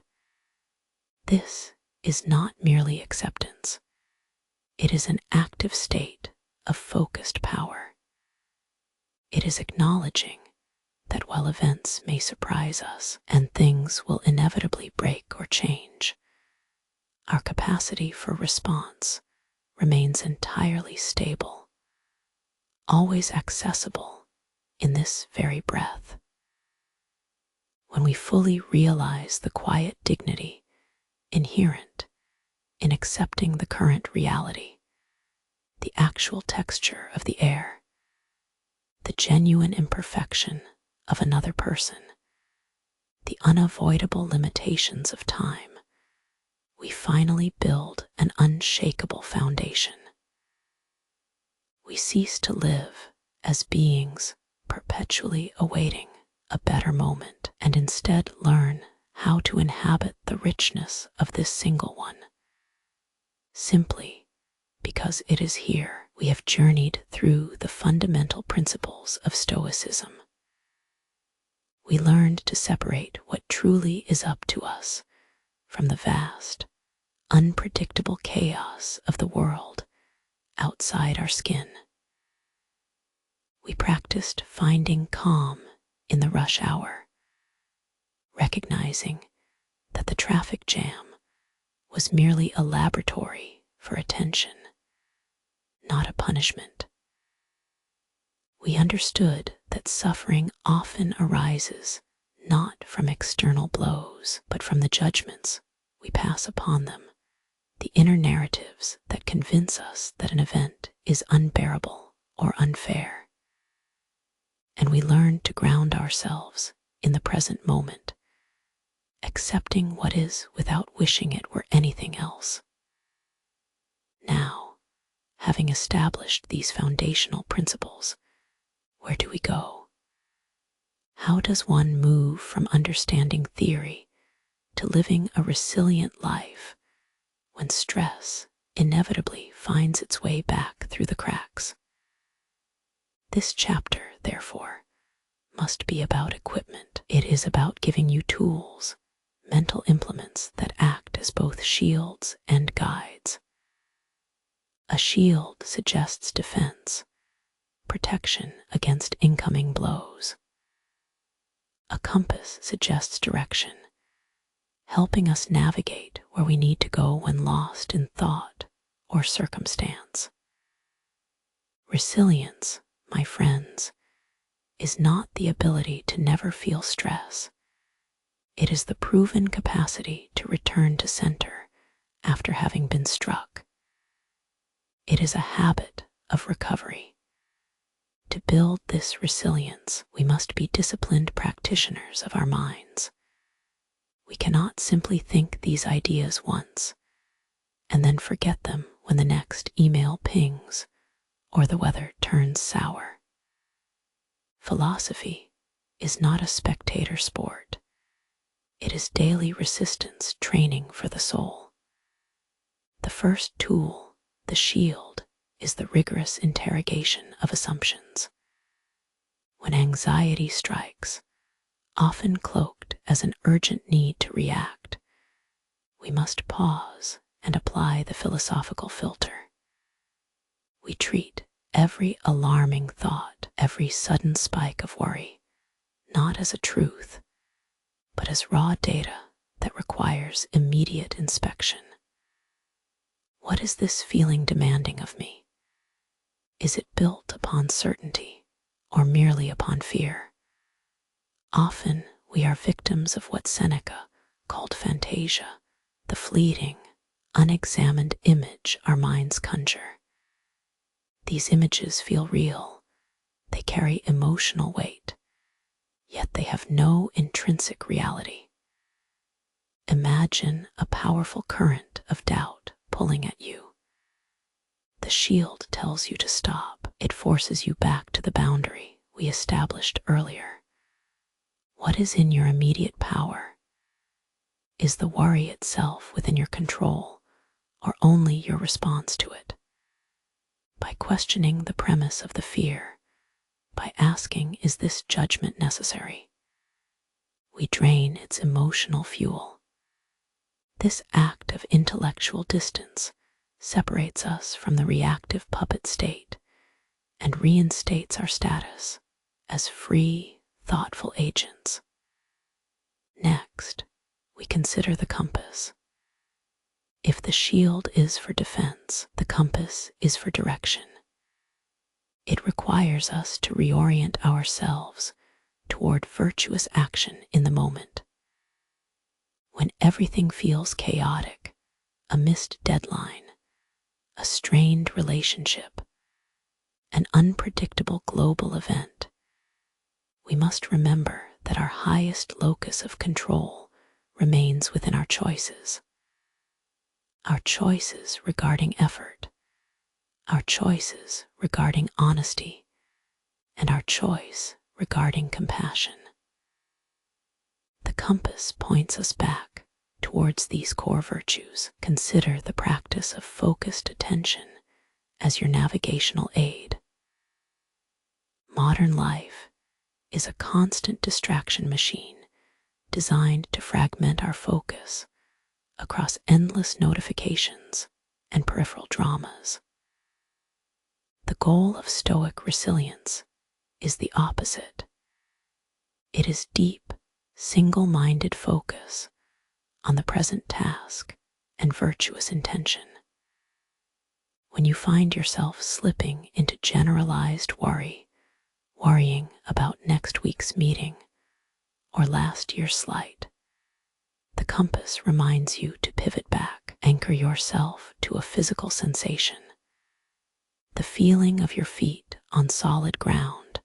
This is not merely acceptance. It is an active state of focused power. It is acknowledging that while events may surprise us and things will inevitably break or change, our capacity for response remains entirely stable, always accessible in this very breath. When we fully realize the quiet dignity inherent in accepting the current reality, the actual texture of the air, the genuine imperfection of another person, the unavoidable limitations of time, we finally build an unshakable foundation. We cease to live as beings perpetually awaiting a better moment, and instead learn how to inhabit the richness of this single one. Simply because it is here, we have journeyed through the fundamental principles of Stoicism. We learned to separate what truly is up to us from the vast, unpredictable chaos of the world outside our skin. We practiced finding calm in the rush hour, recognizing that the traffic jam was merely a laboratory for attention, not a punishment. We understood that suffering often arises not from external blows, but from the judgments we pass upon them, the inner narratives that convince us that an event is unbearable or unfair. And we learn to ground ourselves in the present moment, accepting what is without wishing it were anything else. Now, having established these foundational principles, where do we go? How does one move from understanding theory to living a resilient life when stress inevitably finds its way back through the cracks? This chapter, therefore, must be about equipment. It is about giving you tools, mental implements that act as both shields and guides. A shield suggests defense, protection against incoming blows. A compass suggests direction, helping us navigate where we need to go when lost in thought or circumstance. Resilience, my friends, is not the ability to never feel stress. It is the proven capacity to return to center after having been struck. It is a habit of recovery. To build this resilience, we must be disciplined practitioners of our minds. We cannot simply think these ideas once and then forget them when the next email pings or the weather turns sour. Philosophy is not a spectator sport. It is daily resistance training for the soul. The first tool, the shield, is the rigorous interrogation of assumptions. When anxiety strikes, often cloaked as an urgent need to react, we must pause and apply the philosophical filter. We treat every alarming thought, every sudden spike of worry, not as a truth, but as raw data that requires immediate inspection. What is this feeling demanding of me? Is it built upon certainty or merely upon fear? Often we are victims of what Seneca called fantasia, the fleeting, unexamined image our minds conjure. These images feel real, they carry emotional weight, yet they have no intrinsic reality. Imagine a powerful current of doubt pulling at you. The shield tells you to stop. It forces you back to the boundary we established earlier. What is in your immediate power? Is the worry itself within your control, or only your response to it? By questioning the premise of the fear, by asking, is this judgment necessary? We drain its emotional fuel. This act of intellectual distance separates us from the reactive puppet state and reinstates our status as free, thoughtful agents. Next, we consider the compass. If the shield is for defense, the compass is for direction. It requires us to reorient ourselves toward virtuous action in the moment. When everything feels chaotic, a missed deadline, a strained relationship, an unpredictable global event, we must remember that our highest locus of control remains within our choices. Our choices regarding effort, our choices regarding honesty, and our choice regarding compassion. The compass points us back towards these core virtues. Consider the practice of focused attention as your navigational aid. Modern life is a constant distraction machine designed to fragment our focus across endless notifications and peripheral dramas. The goal of Stoic resilience is the opposite. It is deep, single-minded focus on the present task and virtuous intention. When you find yourself slipping into generalized worrying about next week's meeting or last year's slight, the compass reminds you to pivot back, anchor yourself to a physical sensation, the feeling of your feet on solid ground,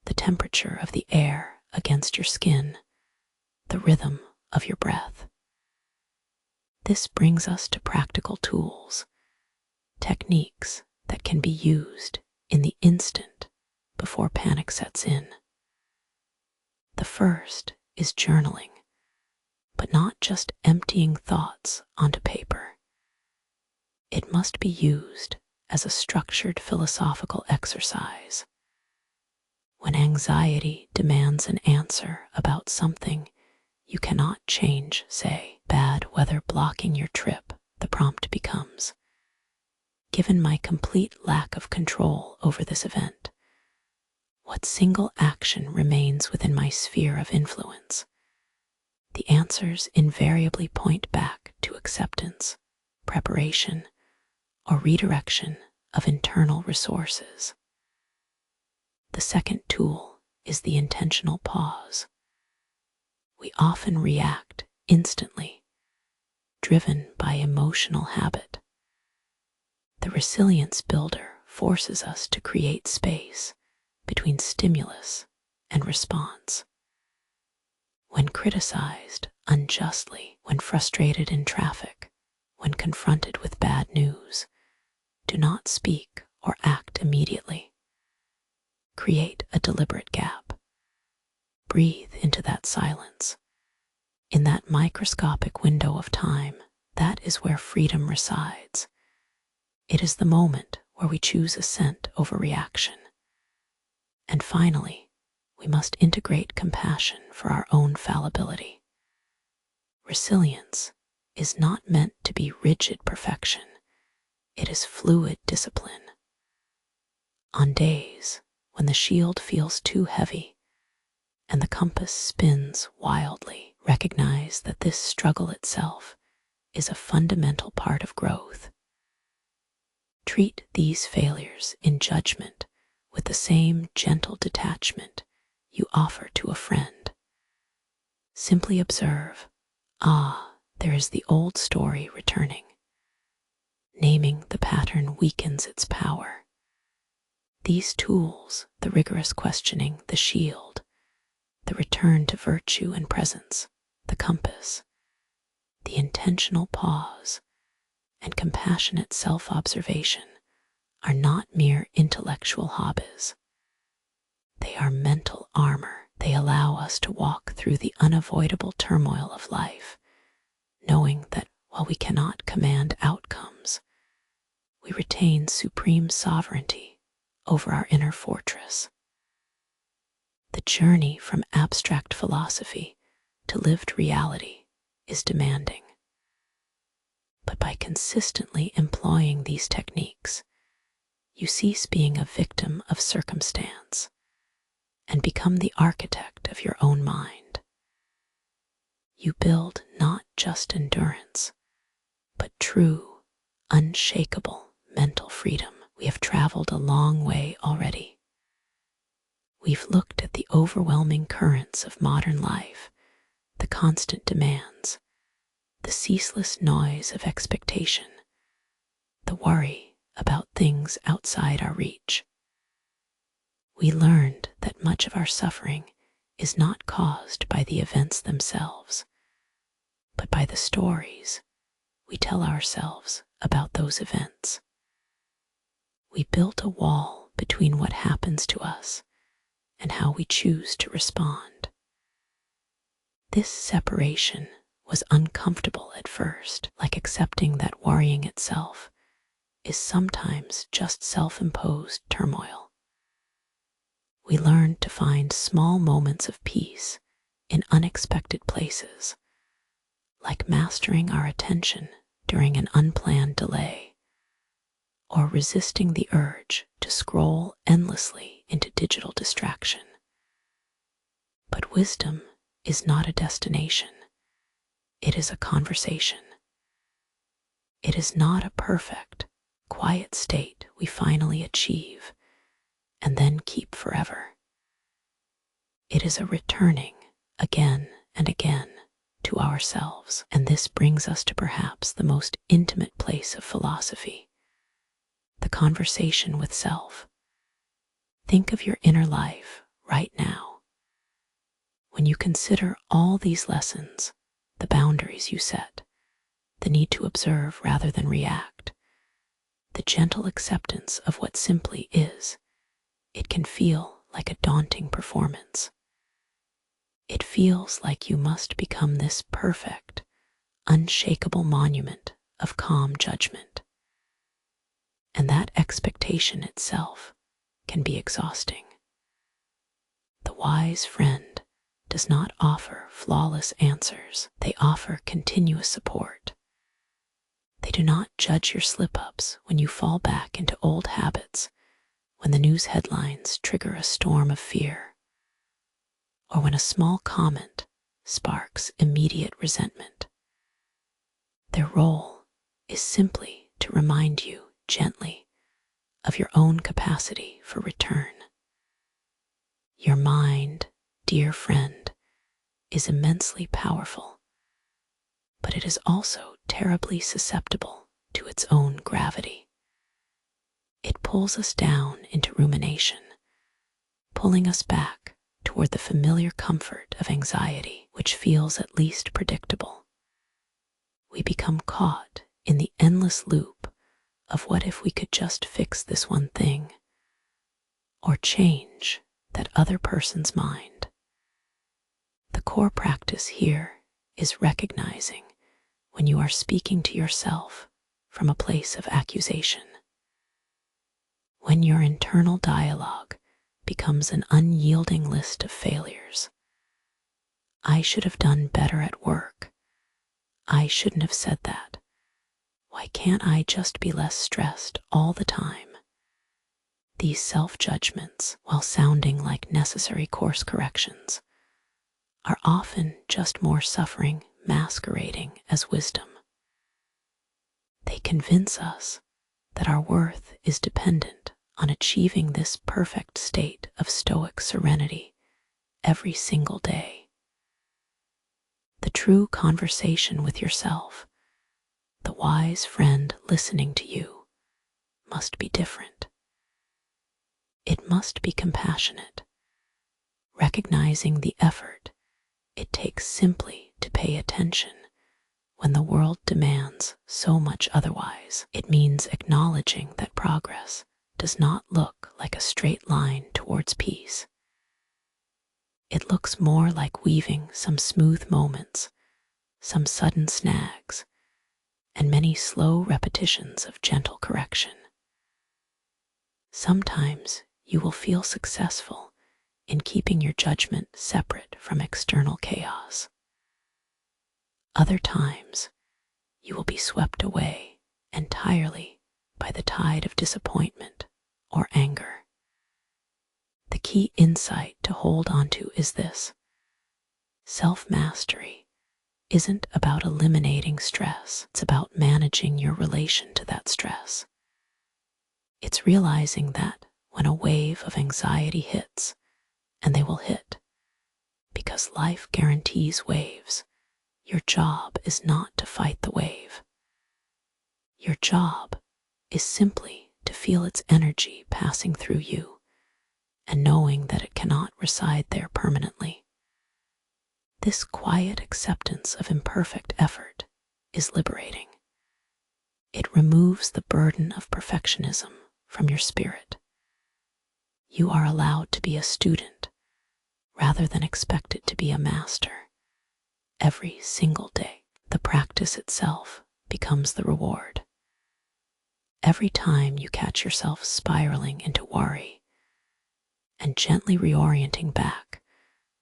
the temperature of the air against your skin, the rhythm of your breath. This brings us to practical tools, techniques that can be used in the instant before panic sets in. The first is journaling, but not just emptying thoughts onto paper. It must be used as a structured philosophical exercise. When anxiety demands an answer about something you cannot change, say, bad weather blocking your trip, the prompt becomes, given my complete lack of control over this event, what single action remains within my sphere of influence? The answers invariably point back to acceptance, preparation, or redirection of internal resources. The second tool is the intentional pause. We often react instantly, driven by emotional habit. The resilience builder forces us to create space between stimulus and response. When criticized unjustly, when frustrated in traffic, when confronted with bad news, do not speak or act immediately. Create a deliberate gap. Breathe into that silence. In that microscopic window of time, that is where freedom resides. It is the moment where we choose assent over reaction. And finally, we must integrate compassion for our own fallibility. Resilience is not meant to be rigid perfection. It is fluid discipline. On days when the shield feels too heavy and the compass spins wildly, recognize that this struggle itself is a fundamental part of growth. Treat these failures in judgment with the same gentle detachment you offer to a friend. Simply observe, there is the old story returning. Naming the pattern weakens its power. These tools, the rigorous questioning, the shield, the return to virtue and presence, the compass, the intentional pause, and compassionate self-observation are not mere intellectual hobbies. They are mental armor. They allow us to walk through the unavoidable turmoil of life, knowing that while we cannot command outcomes, we retain supreme sovereignty over our inner fortress. The journey from abstract philosophy to lived reality is demanding. But by consistently employing these techniques, you cease being a victim of circumstance and become the architect of your own mind. You build not just endurance, but true, unshakable mental freedom. We have traveled a long way already. We've looked at the overwhelming currents of modern life, the constant demands, the ceaseless noise of expectation, the worry about things outside our reach. We learned that much of our suffering is not caused by the events themselves, but by the stories we tell ourselves about those events. We built a wall between what happens to us and how we choose to respond. This separation was uncomfortable at first, like accepting that worrying itself is sometimes just self-imposed turmoil. We learned to find small moments of peace in unexpected places, like mastering our attention during an unplanned delay, or resisting the urge to scroll endlessly into digital distraction. But wisdom is not a destination. It is a conversation. It is not a perfect, quiet state we finally achieve and then keep forever. It is a returning again and again to ourselves, and this brings us to perhaps the most intimate place of philosophy, the conversation with self. Think of your inner life right now. When you consider all these lessons, the boundaries you set, the need to observe rather than react, the gentle acceptance of what simply is, it can feel like a daunting performance. It feels like you must become this perfect, unshakable monument of calm judgment. And that expectation itself can be exhausting. The wise friend does not offer flawless answers. They offer continuous support. They do not judge your slip-ups when you fall back into old habits, when the news headlines trigger a storm of fear, or when a small comment sparks immediate resentment. Their role is simply to remind you gently of your own capacity for return. Your mind, dear friend, is immensely powerful, but it is also terribly susceptible to its own gravity. It pulls us down into rumination, pulling us back toward the familiar comfort of anxiety, which feels at least predictable. We become caught in the endless loop of what if we could just fix this one thing, or change that other person's mind. The core practice here is recognizing when you are speaking to yourself from a place of accusation. When your internal dialogue becomes an unyielding list of failures. I should have done better at work. I shouldn't have said that. Why can't I just be less stressed all the time? These self-judgments, while sounding like necessary course corrections, are often just more suffering masquerading as wisdom. They convince us that our worth is dependent on achieving this perfect state of stoic serenity every single day. The true conversation with yourself, the wise friend listening to you, must be different. It must be compassionate, recognizing the effort it takes simply to pay attention when the world demands so much otherwise. It means acknowledging that progress does not look like a straight line towards peace. It looks more like weaving some smooth moments, some sudden snags, and many slow repetitions of gentle correction. Sometimes you will feel successful in keeping your judgment separate from external chaos. Other times, you will be swept away entirely by the tide of disappointment or anger. The key insight to hold onto is this: self-mastery isn't about eliminating stress, it's about managing your relation to that stress. It's realizing that when a wave of anxiety hits, and they will hit, because life guarantees waves, your job is not to fight the wave. Your job is simply to feel its energy passing through you and knowing that it cannot reside there permanently. This quiet acceptance of imperfect effort is liberating. It removes the burden of perfectionism from your spirit. You are allowed to be a student rather than expected to be a master. Every single day, the practice itself becomes the reward. Every time you catch yourself spiraling into worry and gently reorienting back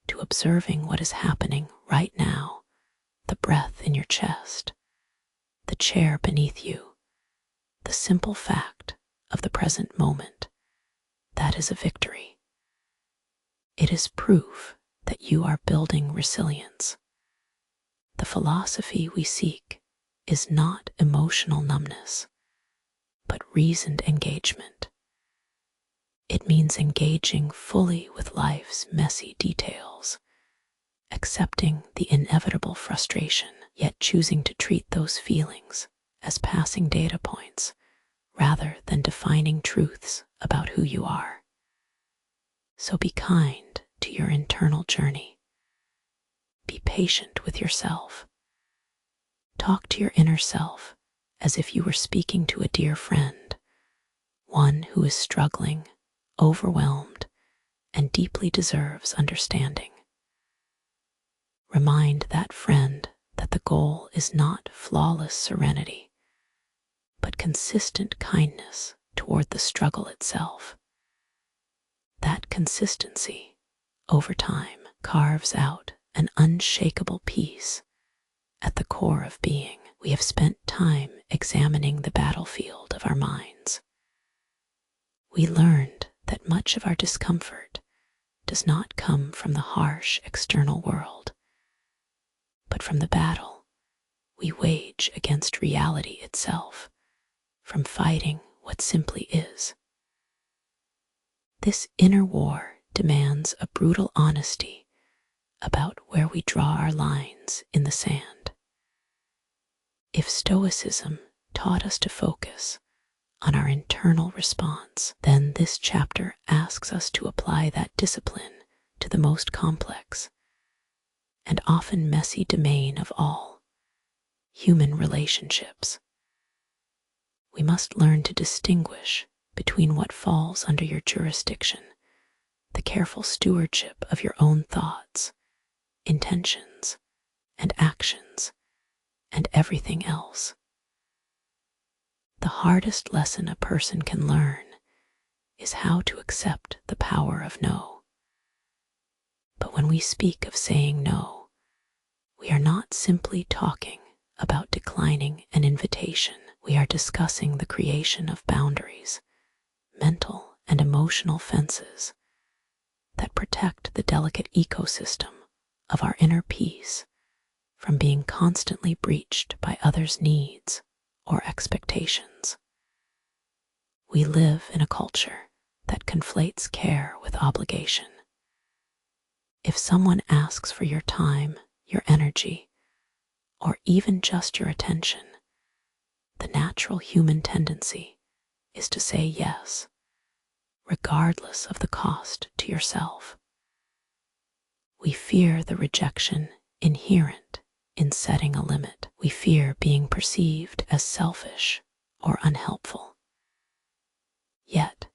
to observing what is happening right now, the breath in your chest, the chair beneath you, the simple fact of the present moment, that is a victory. It is proof that you are building resilience. The philosophy we seek is not emotional numbness, but reasoned engagement. It means engaging fully with life's messy details, accepting the inevitable frustration, yet choosing to treat those feelings as passing data points rather than defining truths about who you are. So be kind to your internal journey. Be patient with yourself. Talk to your inner self as if you were speaking to a dear friend, one who is struggling, overwhelmed, and deeply deserves understanding. Remind that friend that the goal is not flawless serenity, but consistent kindness toward the struggle itself. That consistency, over time, carves out an unshakable peace at the core of being. We have spent time examining the battlefield of our minds. We learned that much of our discomfort does not come from the harsh external world, but from the battle we wage against reality itself, from fighting what simply is. This inner war demands a brutal honesty about where we draw our lines in the sand. If Stoicism taught us to focus on our internal response, then this chapter asks us to apply that discipline to the most complex and often messy domain of all, human relationships. We must learn to distinguish between what falls under your jurisdiction, the careful stewardship of your own thoughts, intentions, and actions, and everything else. The hardest lesson a person can learn is how to accept the power of no. But when we speak of saying no, we are not simply talking about declining an invitation. We are discussing the creation of boundaries, mental and emotional fences that protect the delicate ecosystem of our inner peace from being constantly breached by others' needs or expectations. We live in a culture that conflates care with obligation. If someone asks for your time, your energy, or even just your attention, the natural human tendency is to say yes, regardless of the cost to yourself. We fear the rejection inherent in setting a limit. We fear being perceived as selfish or unhelpful. Yet,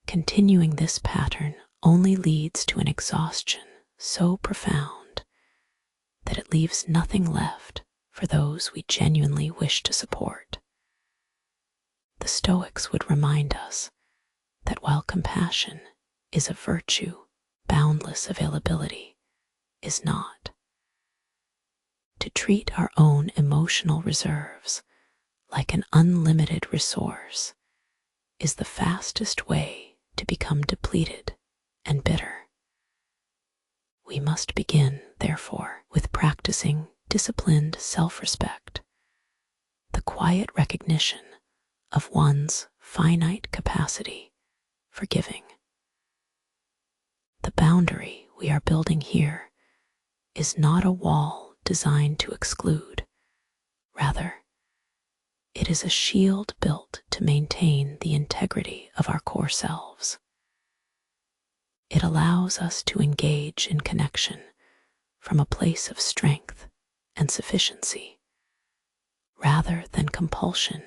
continuing this pattern only leads to an exhaustion so profound that it leaves nothing left for those we genuinely wish to support. The Stoics would remind us that while compassion is a virtue, boundless availability is not. To treat our own emotional reserves like an unlimited resource is the fastest way to become depleted and bitter. We must begin, therefore, with practicing disciplined self-respect, the quiet recognition of one's finite capacity for giving. The boundary we are building here is not a wall designed to exclude. Rather, it is a shield built to maintain the integrity of our core selves. It allows us to engage in connection from a place of strength and sufficiency, rather than compulsion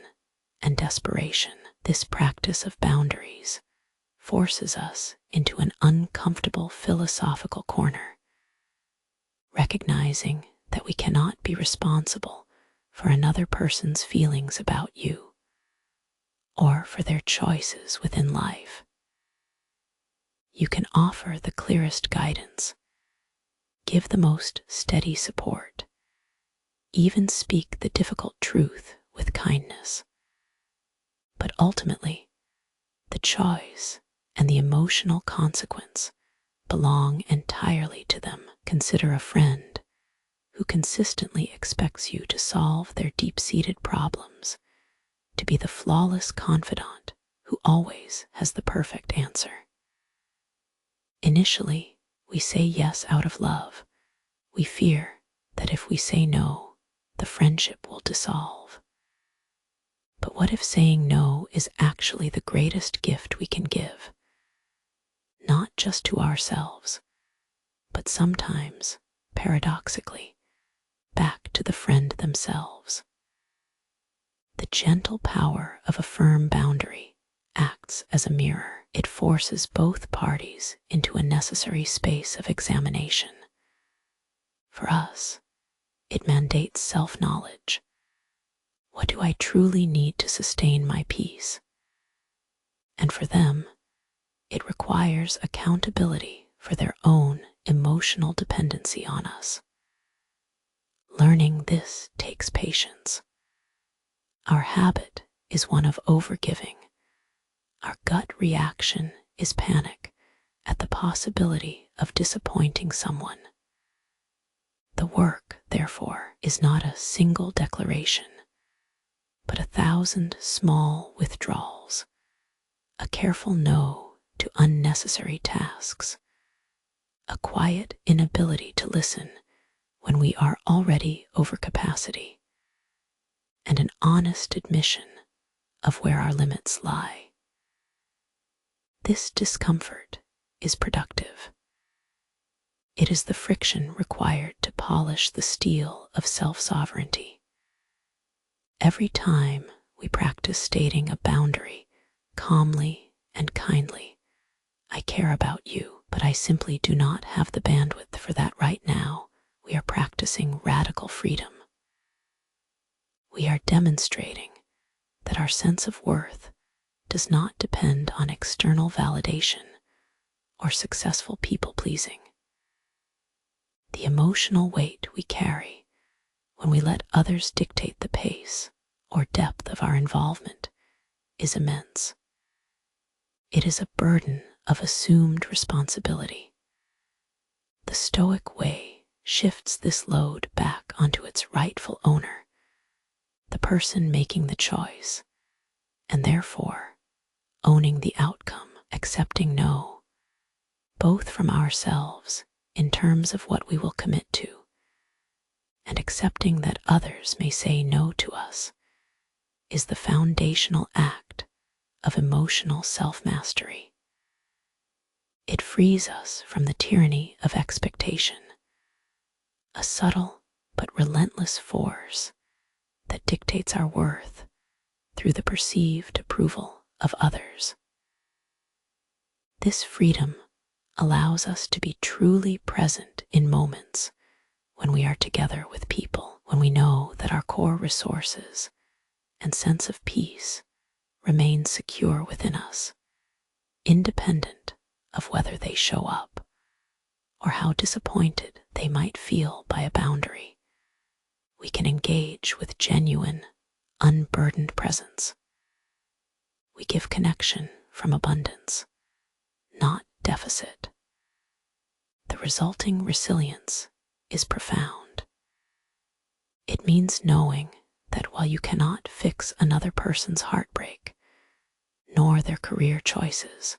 and desperation. This practice of boundaries forces us into an uncomfortable philosophical corner, recognizing that we cannot be responsible for another person's feelings about you or for their choices within life. You can offer the clearest guidance, give the most steady support, even speak the difficult truth with kindness. But ultimately, the choice and the emotional consequence belong entirely to them. Consider a friend who consistently expects you to solve their deep-seated problems, to be the flawless confidant who always has the perfect answer. Initially, we say yes out of love. We fear that if we say no, the friendship will dissolve. But what if saying no is actually the greatest gift we can give? Not just to ourselves, but sometimes, paradoxically, back to the friend themselves. The gentle power of a firm boundary acts as a mirror. It forces both parties into a necessary space of examination. For us, it mandates self-knowledge. What do I truly need to sustain my peace? And for them, it requires accountability for their own emotional dependency on us. Learning this takes patience. Our habit is one of overgiving. Our gut reaction is panic at the possibility of disappointing someone. The work, therefore, is not a single declaration, but 1,000 small withdrawals, a careful no to unnecessary tasks, a quiet inability to listen when we are already over capacity, and an honest admission of where our limits lie. This discomfort is productive. It is the friction required to polish the steel of self-sovereignty. Every time we practice stating a boundary calmly and kindly, I care about you, but I simply do not have the bandwidth for that right now, we are practicing radical freedom. We are demonstrating that our sense of worth does not depend on external validation or successful people-pleasing. The emotional weight we carry when we let others dictate the pace or depth of our involvement is immense. It is a burden of assumed responsibility. The Stoic way shifts this load back onto its rightful owner, the person making the choice, and therefore owning the outcome, accepting no, both from ourselves in terms of what we will commit to, and accepting that others may say no to us, is the foundational act of emotional self-mastery. It frees us from the tyranny of expectation, a subtle but relentless force that dictates our worth through the perceived approval of others. This freedom allows us to be truly present in moments when we are together with people, when we know that our core resources and sense of peace remain secure within us, independent of whether they show up or how disappointed they might feel by a boundary. We can engage with genuine, unburdened presence. We give connection from abundance, not deficit. The resulting resilience is profound. It means knowing that while you cannot fix another person's heartbreak, nor their career choices,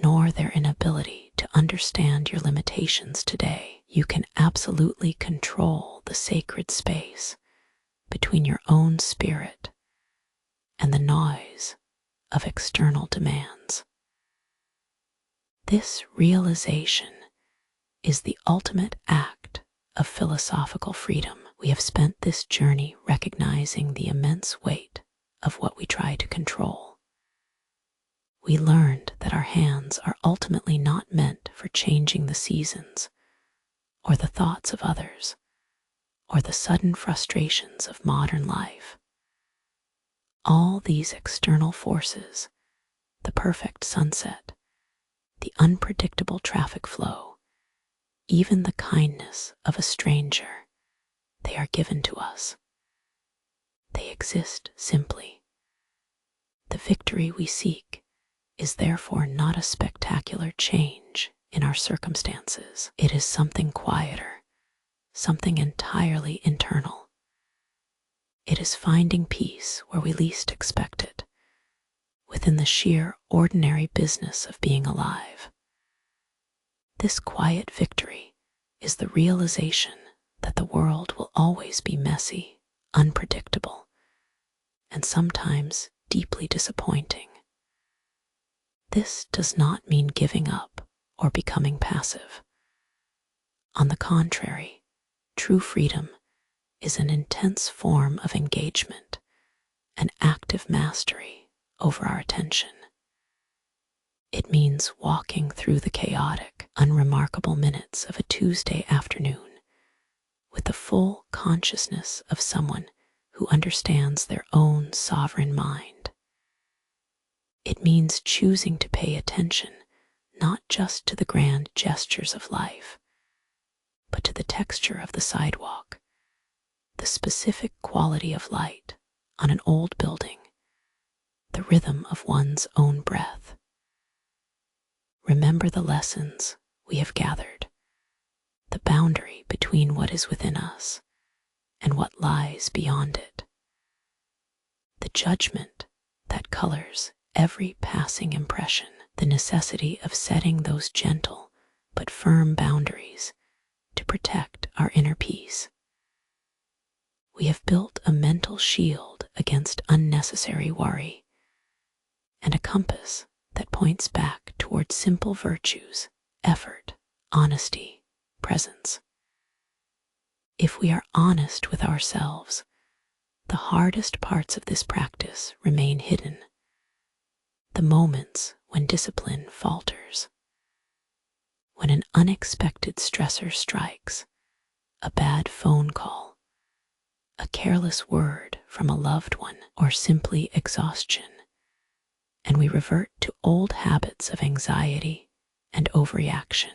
nor their inability to understand your limitations today, you can absolutely control the sacred space between your own spirit and the noise of external demands. This realization is the ultimate act of philosophical freedom. We have spent this journey recognizing the immense weight of what we try to control. We learned that our hands are ultimately not meant for changing the seasons, or the thoughts of others, or the sudden frustrations of modern life. All these external forces, the perfect sunset, the unpredictable traffic flow, even the kindness of a stranger, they are given to us. They exist simply. The victory we seek is therefore not a spectacular change in our circumstances. It is something quieter, something entirely internal. It is finding peace where we least expect it, within the sheer ordinary business of being alive. This quiet victory is the realization that the world will always be messy, unpredictable, and sometimes deeply disappointing. This does not mean giving up or becoming passive. On the contrary, true freedom is an intense form of engagement, an active mastery over our attention. It means walking through the chaotic, unremarkable minutes of a Tuesday afternoon with the full consciousness of someone who understands their own sovereign mind. It means choosing to pay attention not just to the grand gestures of life, but to the texture of the sidewalk, the specific quality of light on an old building, the rhythm of one's own breath. Remember the lessons we have gathered. the boundary between what is within us and what lies beyond it. The judgment that colors every passing impression, the necessity of setting those gentle but firm boundaries to protect our inner peace. We have built a mental shield against unnecessary worry and a compass that points back toward simple virtues, effort, honesty, presence. If we are honest with ourselves, the hardest parts of this practice remain hidden. The moments when discipline falters, when an unexpected stressor strikes, a bad phone call, a careless word from a loved one, or simply exhaustion, and we revert to old habits of anxiety and overreaction.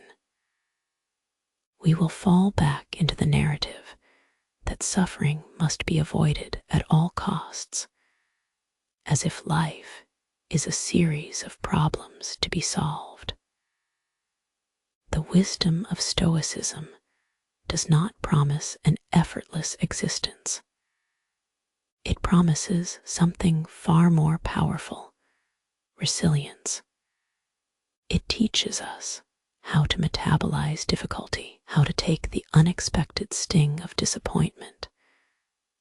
We will fall back into the narrative that suffering must be avoided at all costs, as if life is a series of problems to be solved. The wisdom of Stoicism does not promise an effortless existence. It promises something far more powerful: resilience. It teaches us how to metabolize difficulty, how to take the unexpected sting of disappointment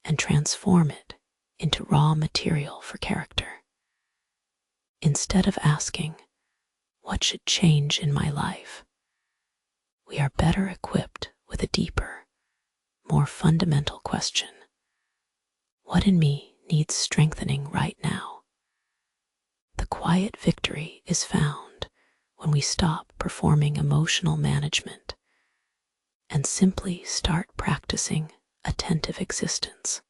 and transform it into raw material for character. Instead of asking, "What should change in my life?" we are better equipped with a deeper, more fundamental question: what in me needs strengthening right now? The quiet victory is found when we stop performing emotional management and simply start practicing attentive existence.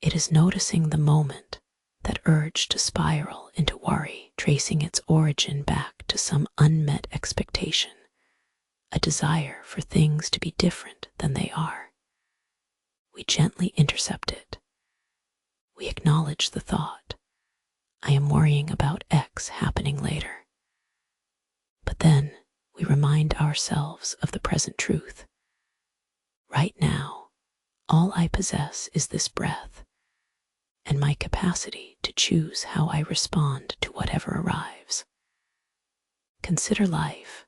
It is noticing the moment that urge to spiral into worry, tracing its origin back to some unmet expectation, a desire for things to be different than they are. We gently intercept it. We acknowledge the thought, "I am worrying about X happening later." But then we remind ourselves of the present truth. Right now, all I possess is this breath and my capacity to choose how I respond to whatever arrives. Consider life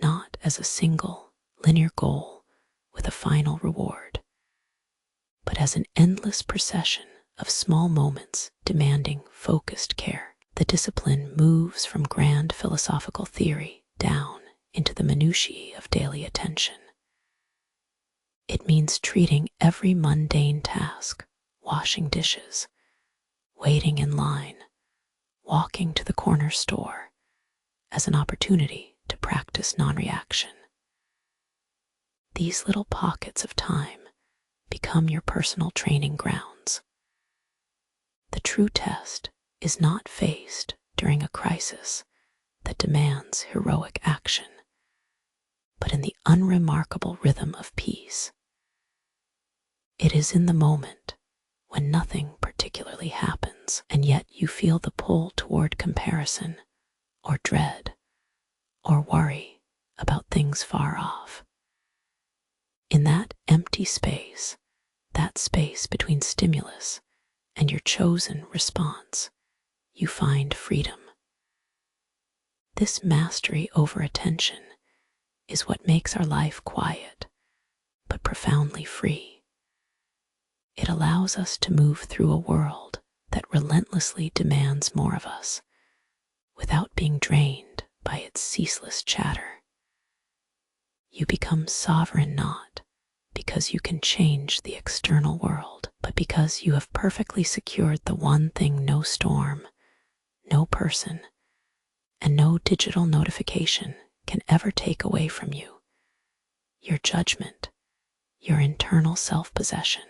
not as a single, linear goal with a final reward, but as an endless procession of small moments demanding focused care. The discipline moves from grand philosophical theory down into the minutiae of daily attention. It means treating every mundane task, washing dishes, waiting in line, walking to the corner store, as an opportunity to practice non-reaction. These little pockets of time become your personal training grounds. The true test is not faced during a crisis that demands heroic action, but in the unremarkable rhythm of peace. It is in the moment when nothing particularly happens, and yet you feel the pull toward comparison, or dread, or worry about things far off. In that empty space, that space between stimulus and your chosen response, you find freedom. This mastery over attention is what makes our life quiet, but profoundly free. It allows us to move through a world that relentlessly demands more of us, without being drained by its ceaseless chatter. You become sovereign not because you can change the external world, but because you have perfectly secured the one thing no storm, no person, and no digital notification can ever take away from you: your judgment, your internal self-possession.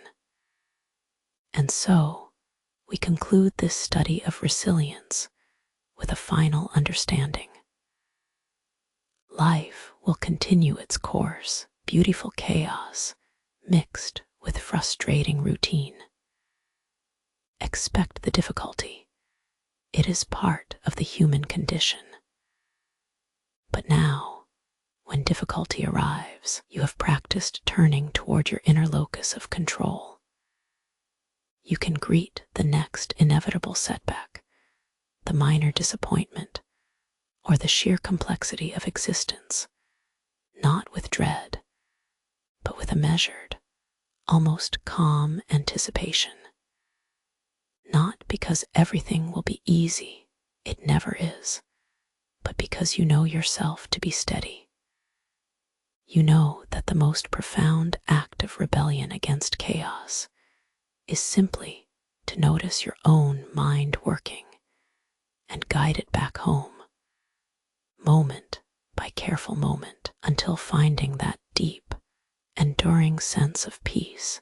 And so, we conclude this study of resilience with a final understanding. Life will continue its course, beautiful chaos mixed with frustrating routine. Expect the difficulty. It is part of the human condition. But now, When difficulty arrives, you have practiced turning toward your inner locus of control. You can greet the next inevitable setback, the minor disappointment, or the sheer complexity of existence, not with dread, but with a measured, almost calm anticipation. Not because everything will be easy, it never is, but because you know yourself to be steady. You know that the most profound act of rebellion against chaos is simply to notice your own mind working and guide it back home, moment by careful moment, until finding that deep, enduring sense of peace